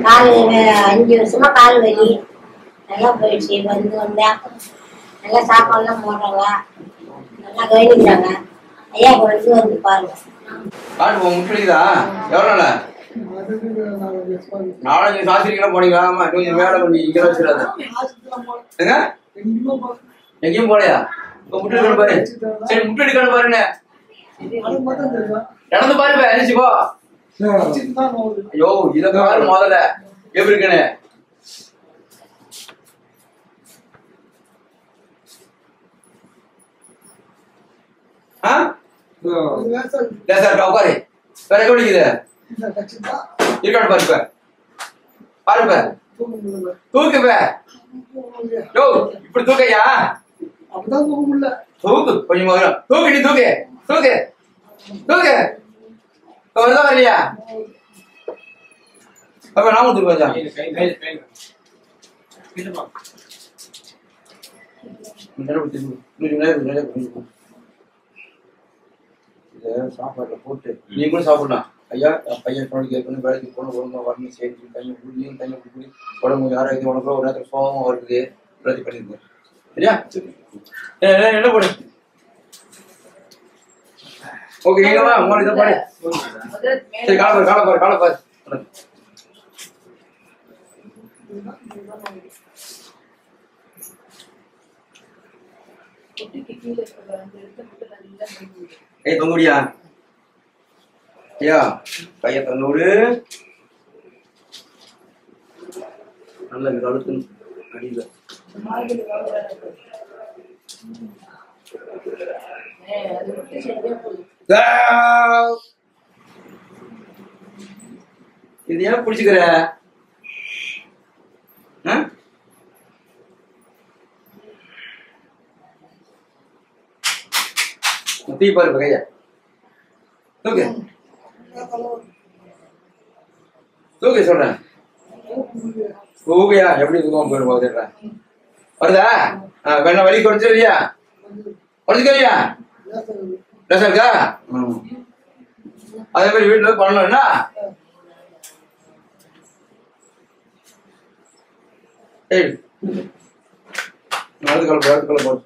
கால் 5 வருஷமா கால் வலி நல்லா போயிடுச்சு. வந்து வந்தேன், நல்லா சாப்பாடுலாம் போடுறாங்க, நல்லா கவனிக்கிறாங்க. ஐயா கோயிலுக்கு வந்து பாருங்க. காட்டு போக முட்டுதா எவ்வளோ நாள 4-5 சாஸ்திரிக்கெல்லாம் போனீங்களா? ஆமா, கொஞ்சம் மேல கொஞ்சம் இங்கே வச்சிடாது. எங்கேயும் போலையா? முட்டு எடுக்கணும் பாரு. சரி, முட்டு எடுக்கணும் பாருங்க. நடந்து பாருப்ப, அரிசி போ. ஐயோ, இத பாரு முதல்ல எப்படி இருக்குன்னு. உட்காரு. வேற எங்க பிடிக்குது? இருக்காடு பாருப்ப, பாருப்ப, தூக்குப்ப. யோ, இப்படி தூக்கையா? தூக்கு கொஞ்சம் தூக்கு, நீ தூக்கு, தூக்கு, தூக்கு. வருதா வரலையா? அப்ப நாம தூக்கு வச்சா சாப்பாடுல போட்டு நீங்களும் சாப்பிடலாம். ஐயா, பையன் கேட்கணும், வேலைக்கு போகணும், ஒழுங்கா வரணும், சரி தண்ணி குடியும், தண்ணி குடி, உடம்பு யாராவது உடம்புல ஒரு நேரத்தில் சோகமா வருது, எல்லாத்தையும் பண்ணிருங்க. சரியா? என்ன போடு. ஓகே, நீங்க வா, உங்களை இதை பாரு. சரி, காலப்பாரு, காலப்பாரு, காலப்பாரு. ஏய், தொங்குடியா? ஐயா, கைய தந்தோடு நல்ல கழுத்து அடியில. இது ஏன் பிடிச்சுக்கிற? தீ பாரு கையா, தூக்கு தூக்கு சொல்றேன். தூக்கையா எப்படி தூக்கம் போயிடும் வருதா? வேணா வலி குறைச்சிருவியா? குறைச்சிக்கலையா? லேசா இருக்கா? அதே மாதிரி வீட்டுல பண்ணணும். என்ன நடந்து கலப்பு போடு.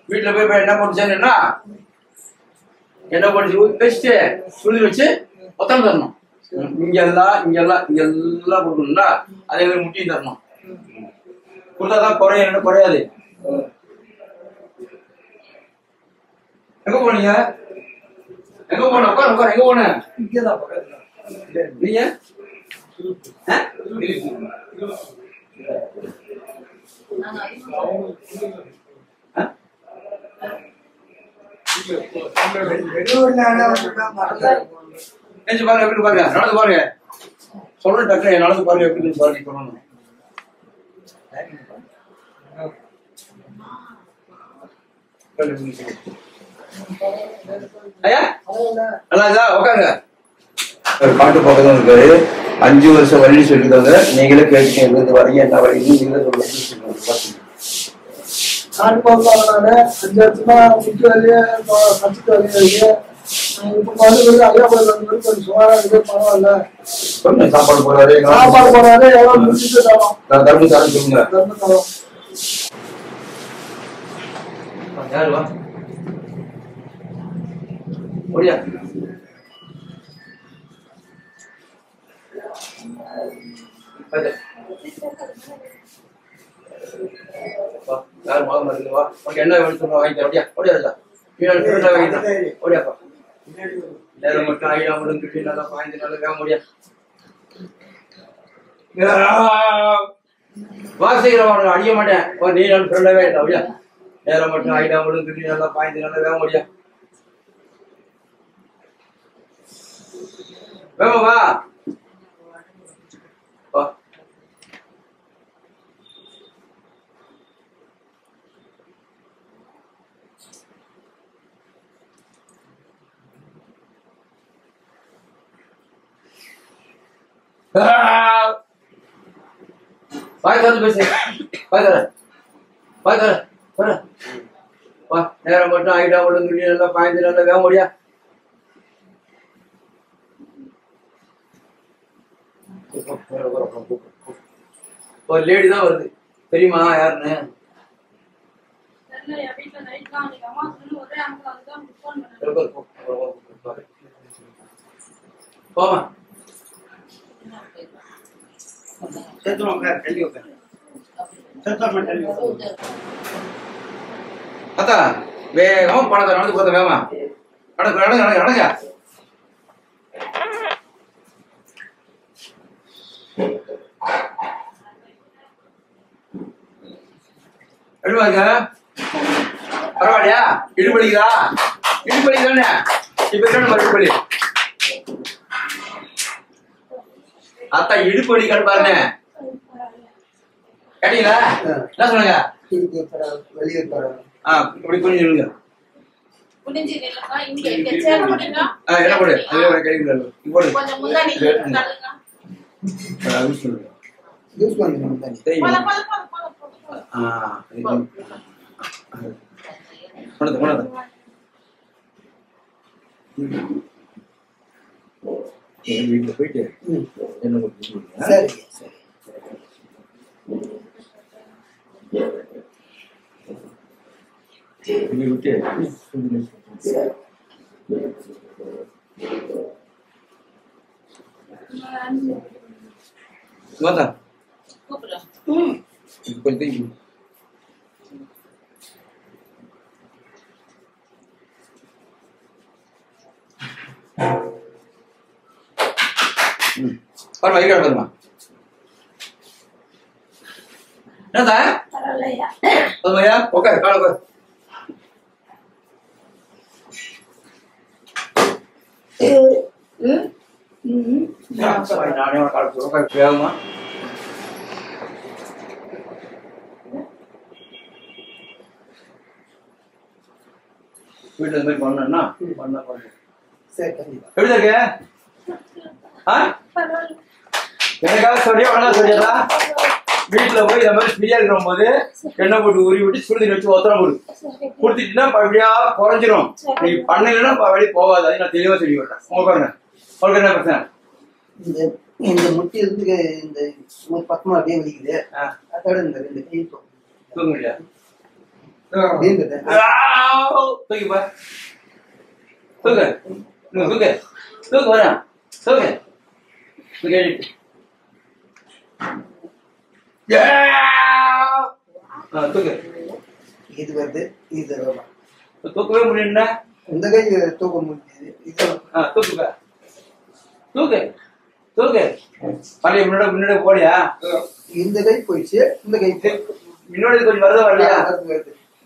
வீட்டுல போய் என்ன பண்ணுச்சேன்னா, என்ன பண்ணி வச்சுட்டு சுழி வச்சு ஒத்தனை தரணும். இங்கெல்லாம் கொடுக்கணும்னா அதே மாதிரி முட்டியும் தரணும். கொடுத்தாதான் குறைய குறையாது. எங்க போனீங்க? எங்க போன? உட்கார உட்கார. எங்க போன? நீங்க பாருங்க, எப்படி பாருங்க, நடந்து பாருங்க. சொல்ற டக்கு நடந்து பாருங்க, எப்படி பாருங்க சொல்லணும். ஐயா நல்லா இதா உட்காருங்க. பாட்டு பக்கத்துல இருக்காரு. 5 வருஷம் வழி சொல்லிருக்காங்க. நீங்களே கேட்டு எங்களுக்கு வரீங்க, என்ன வழி நீங்களே சொல்லுங்க. காட்டு போகலாம்னால 5 வருஷமா முட்டு வலியே கற்றுட்டு வலியே இப்ப மறுபடியும் ஐயா போய் கொஞ்சம் சுமாரா இருக்கு, பரவாயில்ல. சாப்பாடு போறாரு, எவ்வளவு முடிச்சுட்டு தரோம். தர்மம் தரம் சொல்லுங்க. தர்மம் தரோம். யாரு வா ஓடியா? யாரு மாதம் இருக்கு வா. உனக்கு என்ன வேணும் சொல்ல வாங்கி தரேன். ஓடியா ஓடியா வாங்கி தரேன். ஓடியாப்பா. நேரம் மட்டும் ஆயிடாம இருந்து நல்லா பாய்ந்து நல்லா வேக முடியா? வாசிக்கிறவன் அடிக்க மாட்டேன். நீ நான் ஃப்ரெண்டாவே இல்லை. அப்படியா? நேரம் மட்டும் ஆயிடாம இருந்து நல்லா பாய்ந்து நல்லா வேக முடியா? வேமா வா. வாய் திறந்து பேசு. வாய் தர வாய் தர வர வா. நேரம் மட்டும் ஆகிட்டா ஒழுங்கு நல்லா பாய்ந்து நல்லா வேக முடியா. ஒரு லேடி தான் வருது, தெரியுமா யாருன்னு? போமா அத்தா வேகமா பணத்தை நடந்து போத்த வேகமா நடங்க நடங்க நடங்க நடங்க. எடுவாங்க பரவாயில்லையா? இடுபடிக்குதா? இடுபடி தானே இப்ப என்ன இடுபடி? அத்தா இடுபடி கண்டு பாருங்க. கேட்டீங்களா? என்ன சொன்னாங்க? இப்படி பண்ணி சொல்லுங்க. என்ன போடு போடு வீட்டுல போயிட்டு என்ன விட்டு கொஞ்சம் பரவாயில்ல வருமா என்னதா பரவாயில்லையா? உட்காரு கால உட்காரு. நானே கால உட்காரு வேகமா. வீட்டுல இந்த மாதிரி பண்ணா பண்ண எப்படி இருக்கு? எனக்காக சொல்லியா உனக்கா சொல்லியாதா? வீட்டுல போய் இந்த மாதிரி ஃப்ரீயா இருக்கிற போது எண்ணெய் போட்டு உருவி விட்டு சுடுதண்ணி வச்சு ஒத்தரம் போடு கொடுத்துட்டீங்கன்னா அப்படியா குறைஞ்சிரும். நீ பண்ணலைன்னா வழி போகாது. அதை நான் தெளிவா சொல்லி விடுறேன். உங்களுக்கு உங்களுக்கு என்ன பிரச்சனை? இந்த முட்டி இருந்து இந்த ஒரு பக்கமா அப்படியே வலிக்குது. அதோட இந்த ரெண்டு கை தூங்க முடியா? தூக்கிப்பா தூக்கு தூக்கு தூக்கு வர தூக்கு தூக்கு. இது வருது இது தூக்கவே முடியும்னா இந்த கை தூக்க முடியுது. தூக்குப்ப தூக்கு தூக்கு. பழைய முன்னாடி முன்னாடி போலியா? இந்த கை போயிடுச்சு. இந்த கை முன்னாடி கொஞ்சம் வருதா வரலையா?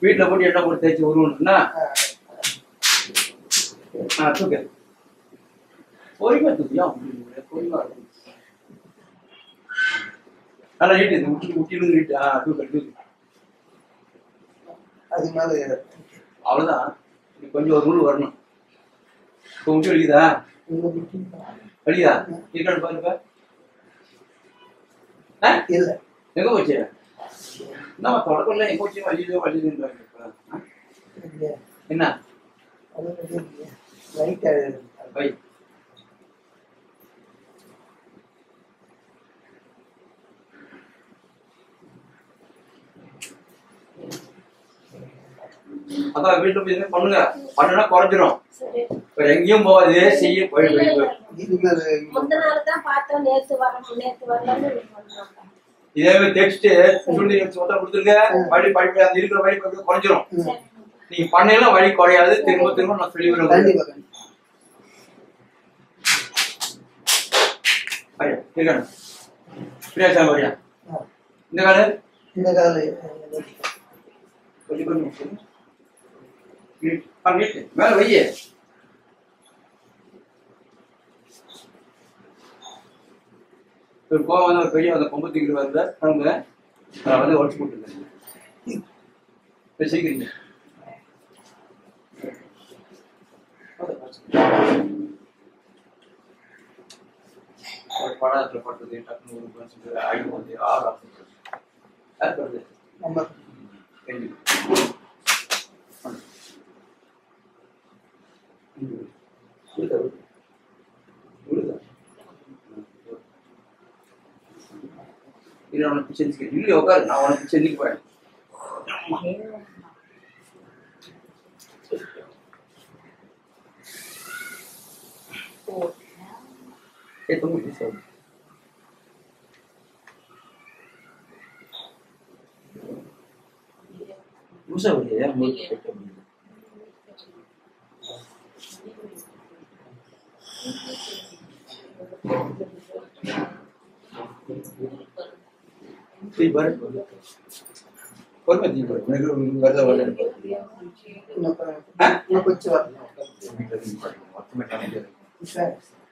வீட்டுல போட்டு எண்ணெய் போட்டு தேய்ச்சி உருவணும்னா தூக்கு. பொறுமையா தூக்கியா பொறுமையா நல்லா நீட்டு முட்டிலும் நீட்டு. தூக்கு தூக்கு. அது மேல அவ்வளவுதான். கொஞ்சம் ஒரு நூல் வரணும். இப்ப முட்டி வலிக்குதா? வலிக்குதா? இருக்கான்னு பாருப்ப. இல்ல எங்க போச்சு? என்ன தொடக்கம்ல எங்க போச்சு? வலியுது வலியுதுன்னு என்ன வை? அதான் வீட்டுல போய் பண்ணுங்க. பண்ணுனா குறைஞ்சிரும். எங்கேயும் போகாது செய்ய போயிட்டு இதே மாதிரி தேய்ச்சிட்டு சுடுதண்ணி வச்சு ஒத்தரம் கொடுத்துருங்க. வழி படிப்பு அந்த இருக்கிற வழி குறைஞ்சிரும். நீங்க பண்ணையெல்லாம் வழி குறையாது. திரும்ப திரும்ப நான் சொல்லி விடுறேன். வரியா இந்த கால இந்த கால கொஞ்சம் கொஞ்சம் மேல வைய. ஒரு கோவம் வந்து ஒரு பெரிய அந்த கொம்பு தூக்கிட்டு வருது. அவங்க வந்து உடச்சு போட்டுருக்காங்க. சீக்கிரம் படத்துல பட்டது டக்குனு ஒரு ஆயுதம் வந்து 6 நம்ம உனக்கு செஞ்சு இல்லை உட்காரு, நான் உனக்கு செஞ்சுக்கு போறேன்.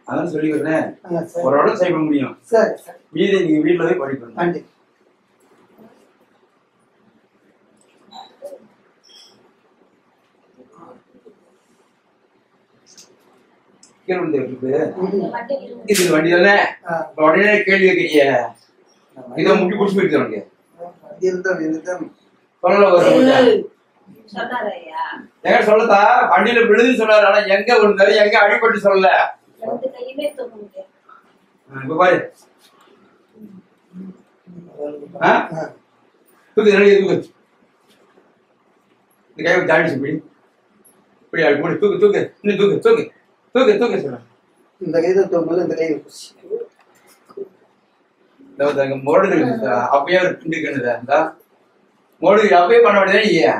அதான் சொல்லி வரேன், ஒரு இடம் செய்ய முடியும். மீதி நீங்க வீட்டுல போய் படிக்கணும். இது வண்டி தானே, உடனே கேள்வி வைக்கிறீங்க. இதை முட்டி குடிச்சு போயிட்டு உனக்கு எங்க சொல்லதா வண்டியில விழுதுன்னு சொன்னாரு. ஆனா எங்க விழுந்தாரு, எங்க அடிபட்டு சொல்லல. இப்ப பாரு தூக்கு தூக்கு இந்த கை தாண்டி இப்படி இப்படி அப்படி தூக்கு தூக்கு இன்னும் தூக்கு தூக்கு தூக்கு தூக்கு சொல்ல. இந்த கைதை தூக்கும்போது இந்த கை மோடு அப்பயே ஒரு பிண்டுக்கணுதா இந்த மோடு அப்பயே பண்ண வேண்டியதா.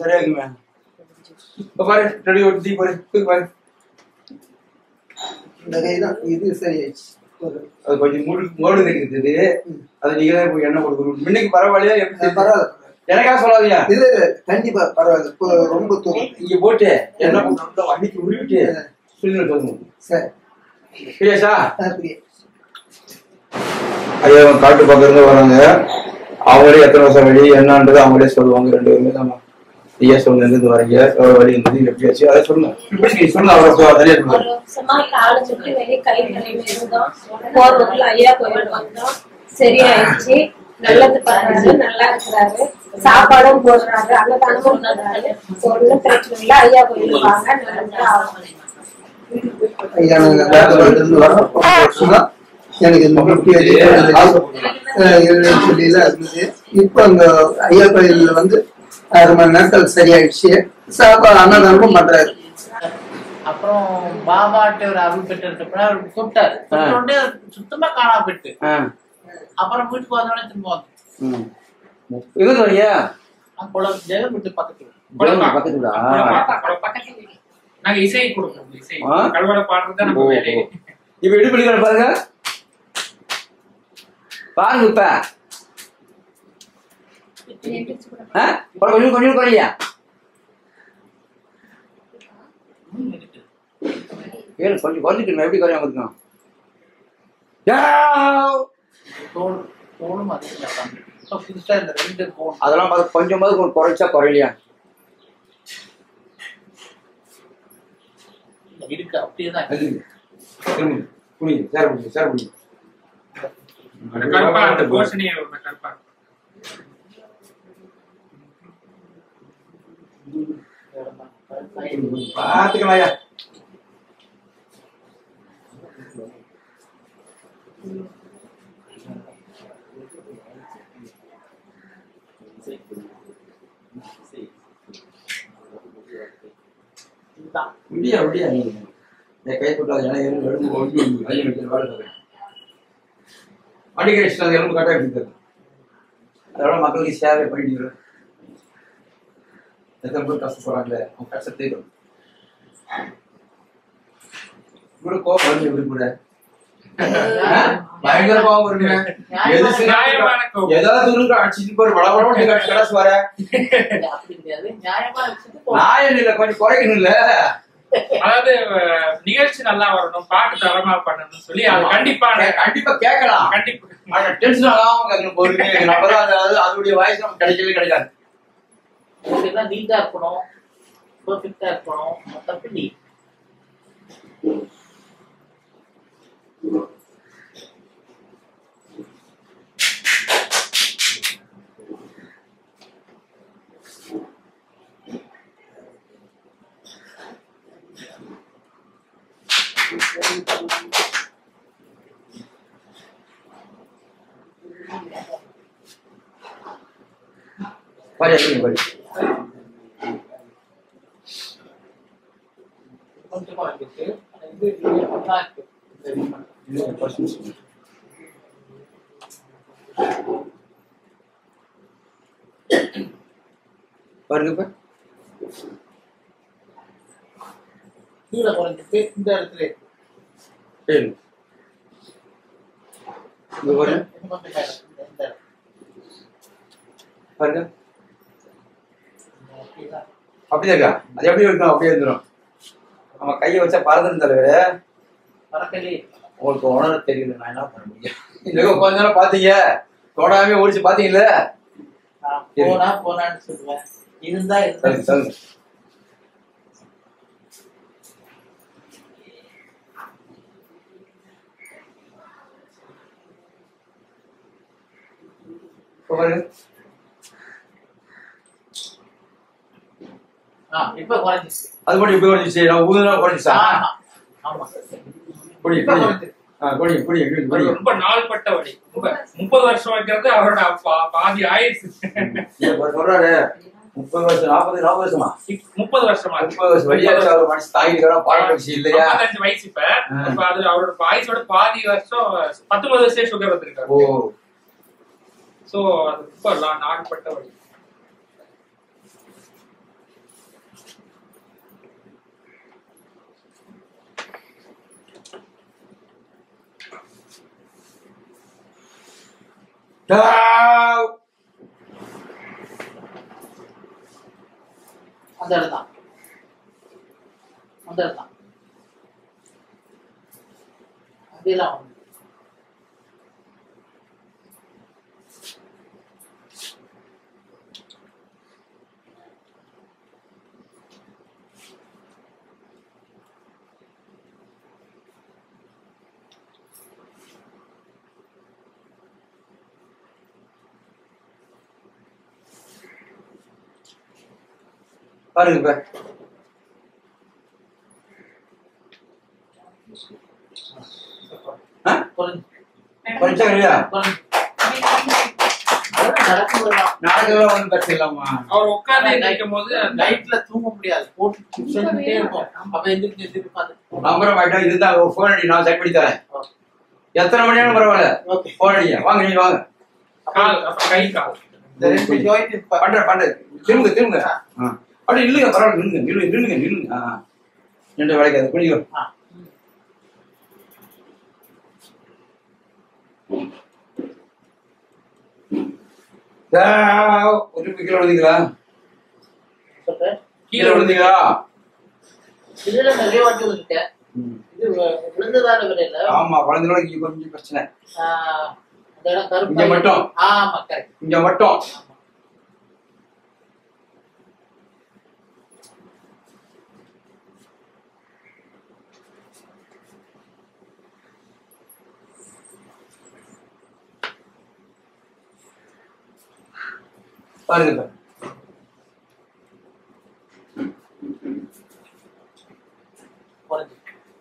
சரியாகுமே. இப்ப பாரு ரெடி ஒட்டி பாரு தூக்கு பாரு. இந்த கைதான் இது சரியாயிடுச்சு. அது கொஞ்சம் மோடு இருக்குது. அது நீங்க தான் போய் எண்ணெய் கொடுக்கணும். இன்னைக்கு பரவாயில்லையா? எப்படி பரவாயில்ல, எனக்கா சொல்லாதீங்க. இது கண்டிப்பா பரவாயில்ல. ரொம்ப தூரம் இங்க போட்டு என்ன பண்ணுறோம் வண்டிக்கு உருவிட்டு சொல்லி தோணும். சரி பிரியாஷா பிரியா ஐயா காட்டு பக்கம் இருந்து வராங்க. அவங்களே எத்தனை வருஷம் வழி என்னன்றது அவங்களே சொல்லுவாங்க. 2 பேருமே நம்ம ஐயா சொல்ல இருந்து வரீங்க, எவ்வளவு வழி இருந்தது எப்படியாச்சு அதை சொல்லுங்க. சொல்லுங்க அவ்வளோ நிறைய ஐயா கோயில் வந்தோம், சரியாயிடுச்சு. நல்லது பண்றாரு, நல்லா இருக்கிறாரு, சாப்பாடும் போடுறாரு, அன்னதானமும் போடுறாரு. ஒன்னும் பிரச்சனை இல்லை. ஐயா கோயிலுக்கு வாங்க, நல்லதா ஆகும். ஐயா நாங்க இருந்து வரோம். எனக்கு இந்த முக்கிய சொல்லியெல்லாம் இருந்தது. இப்ப அங்க ஐயா கோயில்ல வந்து 6 மணி நேரத்தில் சரியாயிடுச்சு. சாப்பாடு அன்னதானமும் பண்றாரு. அப்புறம் பாபாட்டு ஒரு அருள் பெற்று அவர் கூப்பிட்டாரு. சுத்தமா காணா போயிட்டு அப்புறம் வீட்டுக்கு வந்தோடனே திரும்ப வந்து ஜெகன் வீட்டு பக்கத்துல நாங்க இசை கொடுக்கணும். இசை கல்வர பாடுறது நம்ம வேலை. இப்ப இடுப்படி பாருங்க பாருங்க. இப்ப கொஞ்சம் கொஞ்சம் குறையா கொஞ்சம் குறைஞ்சிட்டு எப்படி குறையாம இருக்கும். அதெல்லாம் கொஞ்சம் குறைச்சா குறையிலையா இருக்கு. அப்படியேதான் பாத்துக்கலாயா. விடியா விடியா நீங்க கை போட்டாது. ஏன்னா எலும்பு அடிக்கிற இஷ்டம் எலும்பு கட்டாக இருக்குது. அதோட மக்களுக்கு சேவை பண்ணிட்டு எத்தனை பேர் கஷ்டப்படுறாங்களே அவங்க கஷ்டத்தை கூட கோபம் வருது. எப்படி கூட பயங்கர கோபம் வருங்க. ஏதாவது அடிச்சுட்டு போய் வளவளம் கடைசி வர நியாயம் இல்லை, கொஞ்சம் குறைக்கணும் இல்ல. அதாவது நிகழ்ச்சி நல்லா வரணும், பாட்டு தரமா பண்ணணும்னு சொல்லி அது கண்டிப்பா கேட்கலாம். கண்டிப்பா டென்ஷன் ஆகாம கேட்கணும். பொறுமை அதோடைய வாய்ஸ் நமக்கு கிடைக்கவே கிடைக்காது. நீட்டா இருக்கணும், பெர்ஃபெக்ட்டா இருக்கணும். மத்தபடி பாரு எப்படி பாரு. கொஞ்சமா இருக்கு. இது நல்லா இருக்கு. பாருங்க இப்ப கீழே குறைஞ்சிட்டு இந்த இடத்துல இருக்கு. சரி இங்க பாருங்க இன்னும் கொஞ்சம் மேல இந்த இடம். பாருங்க அப்படியே இருக்கா? அது எப்படி இருக்கும்? அப்படியே இருந்துடும். நம்ம கையை வச்சா பறந்துடும் தலைவரே. பறக்கலே உங்களுக்கு உணர தெரியல, நான் என்ன பண்ண முடியும்? இல்ல கொஞ்ச நேரம் பாத்தீங்க, தோடாமே ஓடிச்சு பாத்தீங்கல்ல. போனான்னு சொல்லுவேன். இருந்தா சொல்லுங்க சொல்லுங்க. இப்ப குறைஞ்சிச்சு. அது மட்டும் இப்ப குறைஞ்சிச்சு. நான் ஊதுனா குறைஞ்சிச்சா? ஆமா குடி குடி குடி குடி குடி. ரொம்ப நாள்பட்ட வழி. 30 வருஷம் வைக்கிறது அவரோட பாதி ஆயிடுச்சு. சொல்றாரு 30 வருஷம் 40 வருஷமா 30 வருஷமா 30 வருஷம் வழியாச்சு. அவர் மனசு தாங்கிட்டு பாராட்டு விஷயம் இல்லையா? 55 வயசு. இப்ப அது அவரோட ஆயுசோட பாதி வருஷம் 19 வருஷம் சுகர் வந்திருக்காரு. ஓ சோ அது ரொம்ப நாள்பட்ட வழி. அந்த இடம் தான். அந்த இடம் தான். அதெல்லாம் பாருங்க இப்ப கொஞ்சம் இல்லையா? நடக்கலாம் ஒன்றும் பிரச்சனை இல்லாமா? அவர் உட்கார்ந்து நிற்கும் போது நைட்ல தூங்க முடியாது. போட்டு சொல்லிட்டே இருக்கும். அப்ப எந்திரிச்சு எந்திரிச்சு பார்த்து நம்பர் ஆயிட்டா இருந்தா ஒரு போன் அடி, நான் செட் பண்ணி தரேன். எத்தனை மணி நேரம் பரவாயில்ல, போன் அடிங்க. வாங்க நீங்க வாங்க. கால் அப்புறம் கை கால் பண்றேன் திரும்ப திரும்ப அப்படி இல்லைங்க, பரவாயில்ல நில்லுங்க. நின்று வேலைக்காது குடிக்கோ. ஒரு கீழே விழுந்தீங்களா? கீழே விழுந்தீங்களா? இதுல நிறைய வாட்டி விழுந்துட்டேன். இது விழுந்ததால விளையில. ஆமா, வளர்ந்தோட இங்க கொஞ்சம் பிரச்சனை. அந்த இடம் கருப்பு. இங்க மட்டும். ஆமா கரெக்ட். இங்க மட்டும். பாருங்க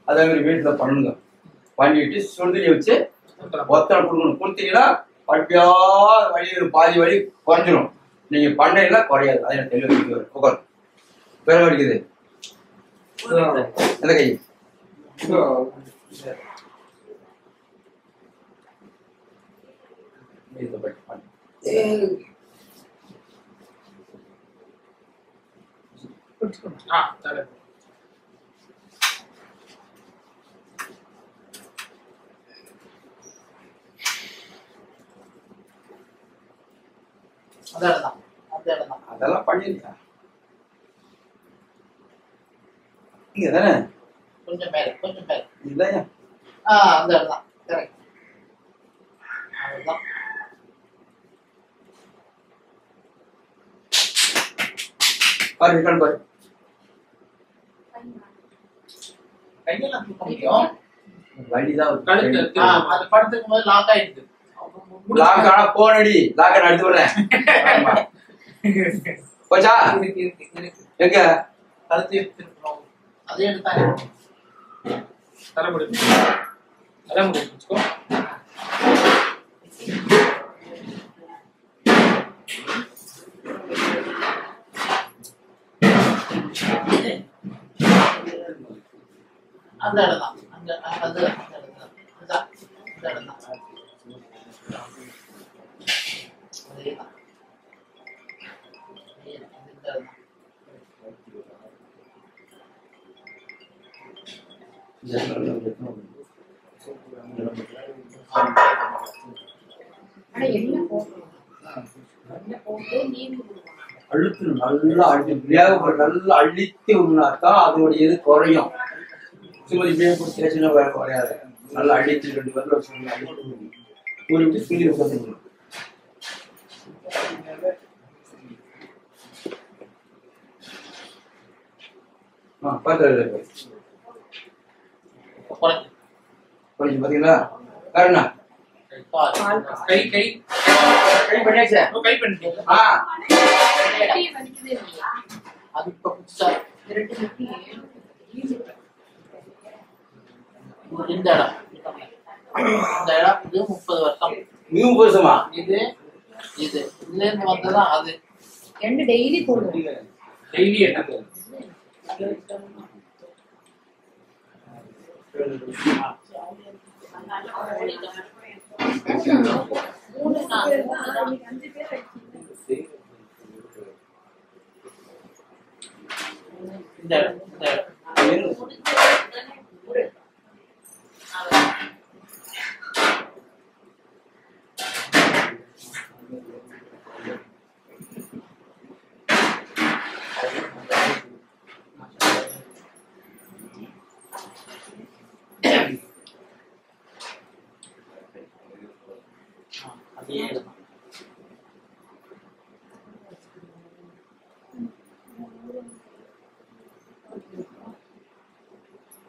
அதே மாதிரி வீட்டுல பண்ணுங்க. பண்ணிட்டு சுடுதண்ணி வச்சு ஒத்தனை கொடுக்கணும். கொடுத்தீங்கன்னா பட்டியா வழி பாதி வழி குறைஞ்சிரும். நீங்க பண்ணையில குறையாது. அதை நான் தெளிவாக உட்காரு. வேற அடிக்குது எந்த கை? அதெல்லாம் பண்ணிருக்கா இங்க தானே? கொஞ்சம் மேல இல்லையா? அந்த இடம் தான் கரெக்ட். அதுதான் பாரு கண் பாரு. கையெல்லாம் தூக்க முடியும். வழிதான் அது படத்துக்கும் போது லாக் ஆயிடுது. லாக் ஆனா போனடி லாக் அடித்து விடுறேன். போச்சா? எங்க கழுத்து எடுத்துருக்கோம். அதே எடுத்தாங்க. தலைமுடி வச்சுக்கோ. அந்த இடம் தான் அந்த அது அந்த இடம் தான் இந்த இடம் தான் அதேதான் இந்த இடம் தான் அழுத்து நல்லா நல்லா அழுத்தி விடனாக்கா அதோடைய இது குறையும். சும்மா இப்படியே குடிச்சா வேற குறையாது. நல்லா அழிச்சு 2 பேர்ல அழிச்சு சொல்லி கொடுத்துருங்க. கொஞ்சம் பாத்தீங்களா காரணா கை கை கை பண்ணியாச்சா? கை பண்ணிட்டீங்க. அது இப்ப புதுசா இந்த இடம் இந்த இடம் இது 30 வருஷம். 30 வருஷமா? இது இது இதுல இருந்து வந்ததான் அது ரெண்டு டெய்லி போடுவோம். டெய்லி என்ன இந்த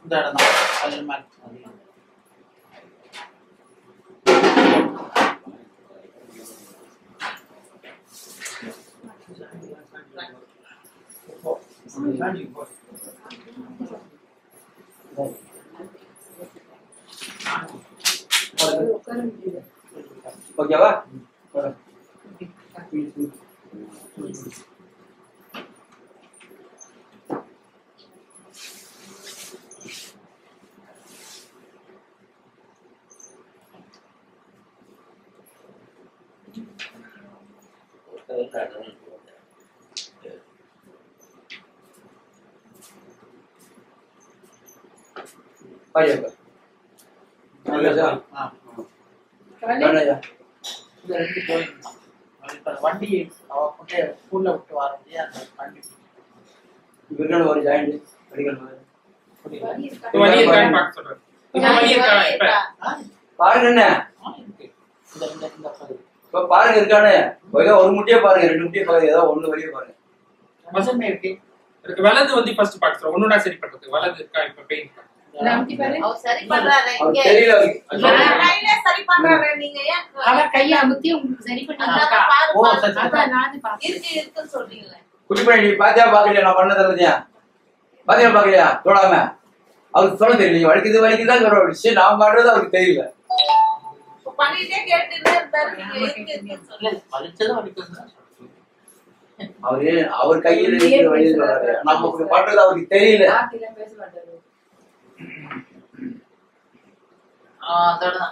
இந்த இடம் தான் கல்யாணம். ஓகேவா? வண்டி ஸ்கூல்ல விட்டு வர முடியாது. ஒரு ஜாயிண்ட் பாருங்க என்ன இப்ப பாருங்க இருக்கானு ஒரு முட்டையே பாருங்க 2 முட்டையே பாருங்க ஏதோ ஒண்ணு வெளியே பாருங்க. வசமே இருக்கு வலது வந்து ஃபர்ஸ்ட் பாக்குறோம். ஒண்ணுடா சரி பண்றது வலது இருக்கா இப்ப பெயின் சரி பண்றாரு இங்க தெரியல கையில சரி பண்றாரு. நீங்க ஏன் அவர் கையை அமுத்தி உங்களுக்கு சரி பண்ணி இருக்குன்னு சொல்றீங்களே. குட்டி பண்ணி நீ பாத்தியா பாக்கலையா நான் பண்ண தரலையா பாத்தியா பாக்கலையா தொடாம அவருக்கு சொல்ல தெரியல வலிக்குது வலிக்குதான் சொல்ற விஷயம் நான் பண்றது அவருக்கு தெரியல. பண்ணிட்டே கேட்டுட்டே இருந்தாரு. நீங்க இருக்குன்னு சொல்லல வலிச்சது வலிக்குது அவரு அவர் கையில இருந்து வழி சொல்றாரு. நம்ம பண்றது அவருக்கு தெரியல.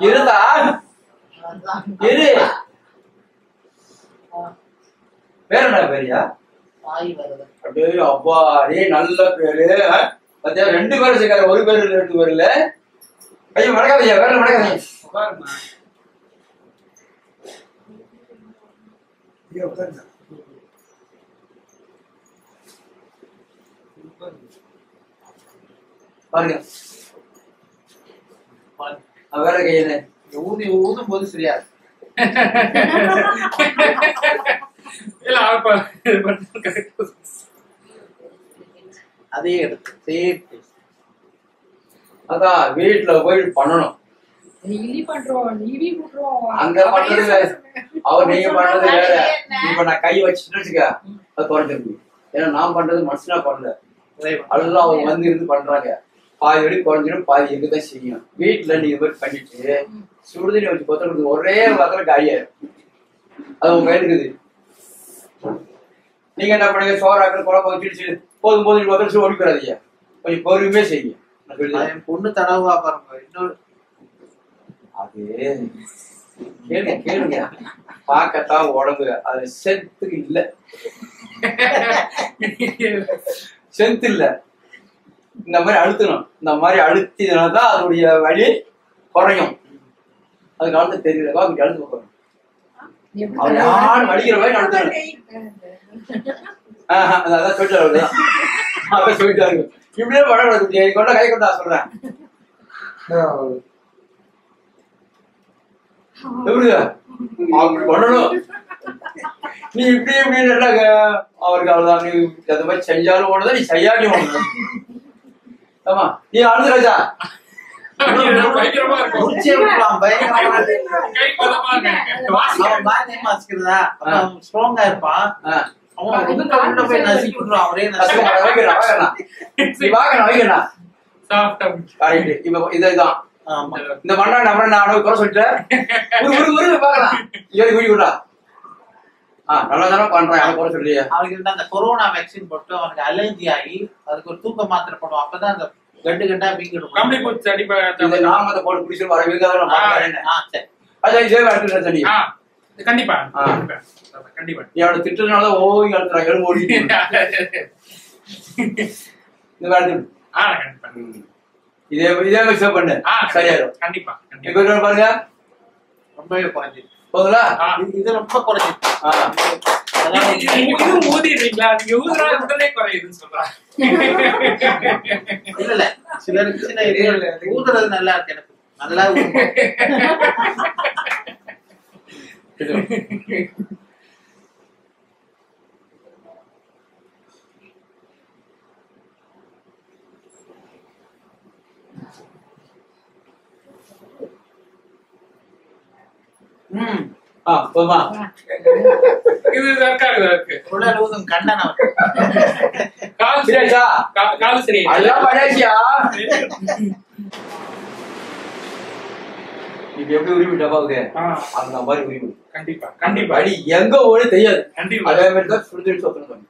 இருந்தா இரு பேர் என்ன பேரியா? அப்படியே அப்பா அடே நல்ல பேரு. பாத்தியா 2 பேரும் சேர்க்காரு. ஒரு பேரு 2 பேர் இல்ல. கையை மடக்காதீங்க வேற மடக்காதீங்க. பாருங்க வேற கையில ஊதும் போது சரியாது. அதே எடுத்து சேர்த்து அதான் வீட்டுல போய் பண்ணணும். அங்க பண்றது அவர் நீங்க பண்றது வேற. இப்ப நான் கை வச்சுட்டு வச்சுக்க அது குறைஞ்சிருக்கு. ஏன்னா நான் பண்றது மனுஷனா பண்ணல அதெல்லாம் அவங்க வந்து இருந்து பண்றாங்க. பாதி வழி குறைஞ்சிடும் பாதி எங்கதான் செய்யும். வீட்டுல நீங்க போய் பண்ணிட்டு சுடுதண்ணி வச்சு கொத்த ஒரே வாரத்துல காயாயிரும். அது உங்க கையில் இருக்குது. நீங்க என்ன பண்ணுங்க சோறாக்கு குழம்பு வச்சுட்டு போதும் போதும் ஒடிக்கிறாதீங்க. கொஞ்சம் பொறுமையே செய்யுங்க. என் பொண்ணு தடவுவா பாருங்க. இன்னொரு அது கேளுங்க பார்க்கத்தான் உடம்பு அது செத்துக்கு இல்ல, செத்து இல்ல. இந்த மாதிரி அழுத்தணும். இந்த மாதிரி அழுத்தினால்தான் அதோடைய வலி குறையும். அது காலத்துல தெரியல. அப்படி அழுத்து போறோம் வலிக்கிற மாதிரி அழுத்தணும். அதான் சொல்லிட்டாரு. அதான் சொல்லிட்டாரு. இப்படியே படம் கொண்ட கை கொண்டா சொல்றேன். எப்படி அப்படி பண்ணணும். நீ இப்படி இப்படின்னு அவருக்கு அவ்வளவுதான். நீ அந்த மாதிரி செஞ்சாலும் ஒண்ணுதான், நீ செய்யாமையும் ஒண்ணுதான். ஆமா நீ அழுது ராஜா ஸ்ட்ராங்கா இருப்பான். அவன் போய் நசிக்கிடுவான். அவரே இதுதான் இந்த மண்ணா நம்ம நான் குறை சொல்லிட்டேன். பாக்கலாம் வீடி விடா நல்லா தானே பண்றேன். குறை சொல்லியா அவனுக்கு அந்த கொரோனா வேக்சின் போட்டு அவனுக்கு அலர்ஜி ஆகி அதுக்கு ஒரு தூக்க மாத்திரை போடுவோம். அப்பதான் அந்த கண்டு கண்டா வீங்கிடும். நாம அதை போட்டு குடிச்சு வர தண்ணி கண்டிப்பா கண்டிப்பா என்னோட திட்டனால ஓய்வு அழுத்துறான். எழுந்து ஓடி இந்த வேலை இதே மாதிரி சேவ் பண்ணு. சரியாயிரும். கண்டிப்பா இப்ப பாருங்க ரொம்பவே குறைஞ்சிருக்கு. போதுங்களா? இது ரொம்ப குறைஞ்சிருக்கு. ஊதிடுறீங்களா? நீங்க ஊதுறா உடனே குறையுதுன்னு சொல்றாங்க. இல்ல இல்ல சிலருக்கு சில ஊதுறது நல்லா இருக்கு. எனக்கு நல்லா போதுமா? இது இருக்கு கண்ணன் கால் சரியா? கால் சரி எல்லாம் பழையாச்சியா? இப்ப எப்படி உரிமை டப்பாவுக்கு அந்த மாதிரி உரிமை கண்டிப்பா கண்டிப்பா அடி எங்க ஓடி தெரியாது. கண்டிப்பா அதே மாதிரி தான் சுடுதல் சொல்லணும்.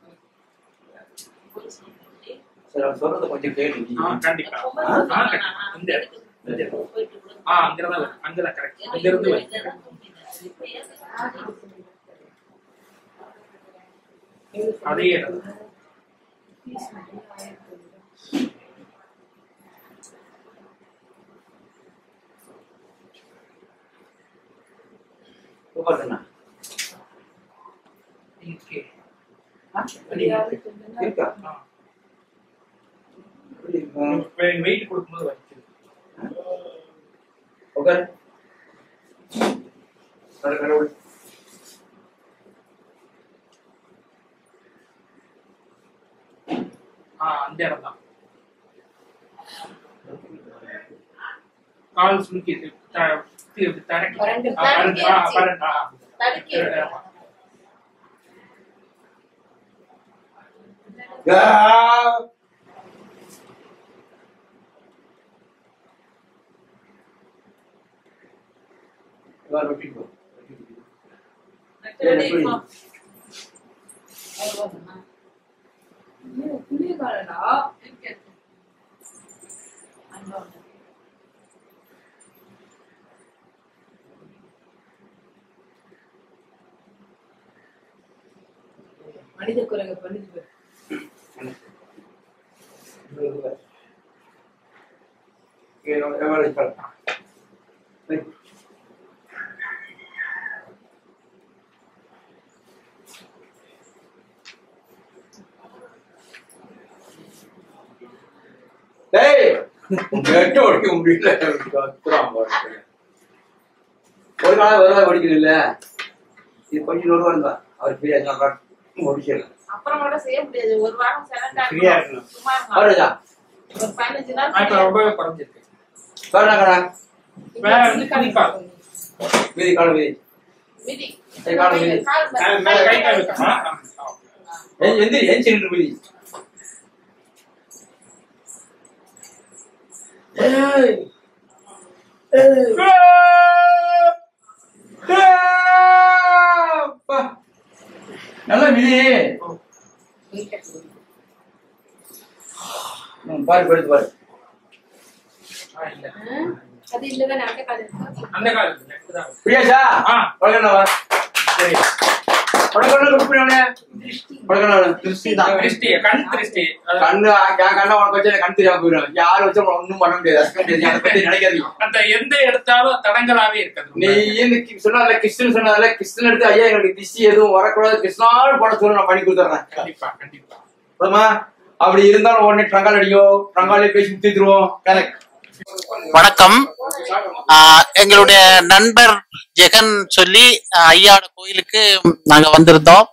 சரி அவர் சொல்றத கொஞ்சம் கேள்வி. கண்டிப்பா இந்த அங்கதான் அங்கதான் கரெக்ட். இங்க இருந்து அதே வெயிட் கொடுக்கும்போது வலிக்குது. அந்த இடம் தான் கால் சுருக்கி மனித குரங்க பண்ணிட்டு ஒரு நாள் வருவா படிக்கல. இது கொஞ்சம் நூறு வருதா அவர் ஃப்ரீயா முடிச்சிடலாம். அப்புறம் கூட செய்ய முடியாது. ஒரு வாரம் ஃப்ரீயா இருக்கணும். அவ்வளவுதா ஒரு 15 நாள் ரொம்பவே குறைஞ்சிருக்கு. மீதி காலம் மீதி விதி காலம் மீதி எந்திரி மீதி நல்ல விதி பாரு படுத்து பாரு. அது இல்லதானே அந்த காலத்துல அந்த காலத்துல பிரியாஷா வணக்கம் சரி எந்த எடுத்தாலும் தடங்களாவே இருக்காது. நீ சொன்னதுல கிருஷ்ணன் சொன்னதுல கிருஷ்ணன் எடுத்து ஐயா எங்களுக்கு திஷ்டி எதுவும் வரக்கூடாது கிருஷ்ணால் படம் சொல்லி நான் பண்ணி கொடுத்துறேன். கண்டிப்பா கண்டிப்பா அப்படி இருந்தாலும் உடனே ட்ரங்கால் அடிக்கும் ட்ரங்காலே பேசி முத்திடுவோம். கரெக்ட். வணக்கம். எங்களுடைய நண்பர் ஜெகன் சொல்லி ஐயாவோட கோயிலுக்கு நாங்க வந்திருந்தோம்.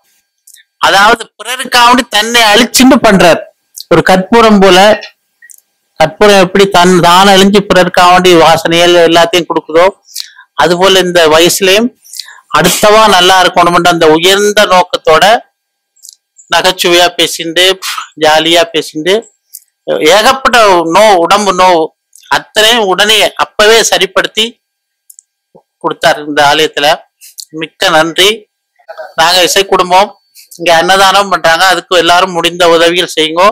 அதாவது பிறருக்காவது தன்னை அழிச்சுன்னு பண்றார். ஒரு கற்பூரம் போல, கற்பூரம் எப்படி தான் அழிஞ்சு பிறருக்காண்டி வாசனைகள் எல்லாத்தையும் கொடுக்குதோ அது போல இந்த வயசுலயும் அடுத்தவா நல்லா இருக்கணும்ன்ற அந்த உயர்ந்த நோக்கத்தோட நகைச்சுவையா பேசிண்டு ஜாலியா பேசிண்டு ஏகப்பட்ட உடம்பு நோவு அத்தனையும் உடனே அப்பவே சரிப்படுத்தி கொடுத்தாரு இந்த ஆலயத்துல. மிக்க நன்றி. நாங்க இசை குடும்பம் இங்க அன்னதானம் பண்றாங்க, அதுக்கு எல்லாரும் முடிந்த உதவிகள் செய்யுங்க.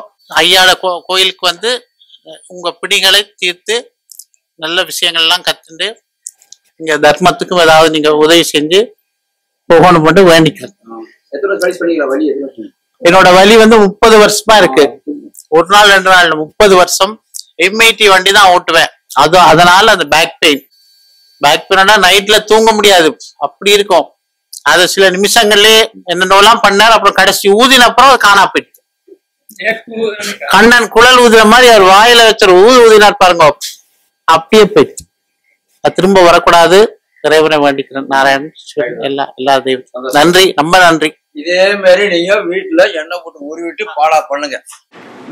ஐயாட கோயிலுக்கு வந்து உங்க பிடிகளை தீர்த்து நல்ல விஷயங்கள்லாம் கத்துண்டு இங்க தர்மத்துக்கும் ஏதாவது நீங்க உதவி செஞ்சு போகணும் மட்டும் வேண்டிக்கிறேன். என்னோட வலி வந்து 30 வருஷமா இருக்கு. ஒரு நாள் 2 நாள் 30 வருஷம் எம்ஐடி வண்டி தான் ஓட்டுவேன். அதனால அந்த பேக் பெயின்னா நைட்ல தூங்க முடியாது, அப்படி இருக்கும். அது சில நிமிஷங்கள்லயே என்னென்னலாம் பண்ணார். அப்புறம் கடைசி ஊதின அப்புறம் காணா போயிட்டு கண்ணன் குழல் ஊதுற மாதிரி அவர் வாயில வச்சு ஊதினார் பாருங்க, அப்படியே போயிட்டு. அது திரும்ப வரக்கூடாது. இறைவனை வேண்டிக்கிறேன். நாராயணன் எல்லா தெய்வம் நன்றி, ரொம்ப நன்றி. இதே மாதிரி நீங்க வீட்டுல எண்ணெய் போட்டு உருவிட்டு பாலா பண்ணுங்க.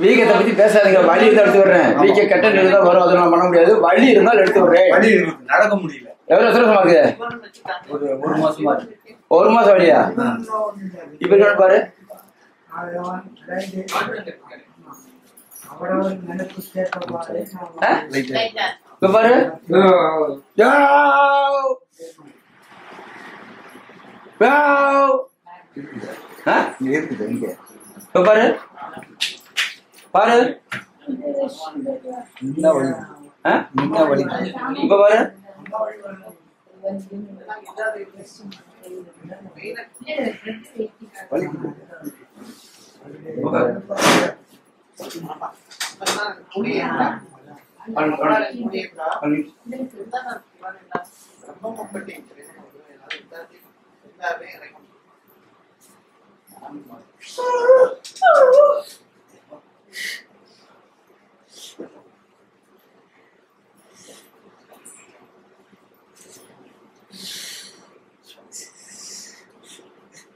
வீக்கத்தை பத்தி பேசாதீங்க. வலி இருந்தா எடுத்து விடுறேன். வீக்க கெட்ட நிலை தான் வரும், அதை நான் பண்ண முடியாது. வலி இருந்தாலும் எடுத்து விடுறேன். வலி நடக்க முடியல. எவ்வளவு வருஷமா இருக்கு? ஒரு மாசமா இருக்கு. 1 மாசம் வழியா? இப்ப என்ன பாரு, இப்ப பாரு இப்ப பாரு பாரு இப்ப பாரு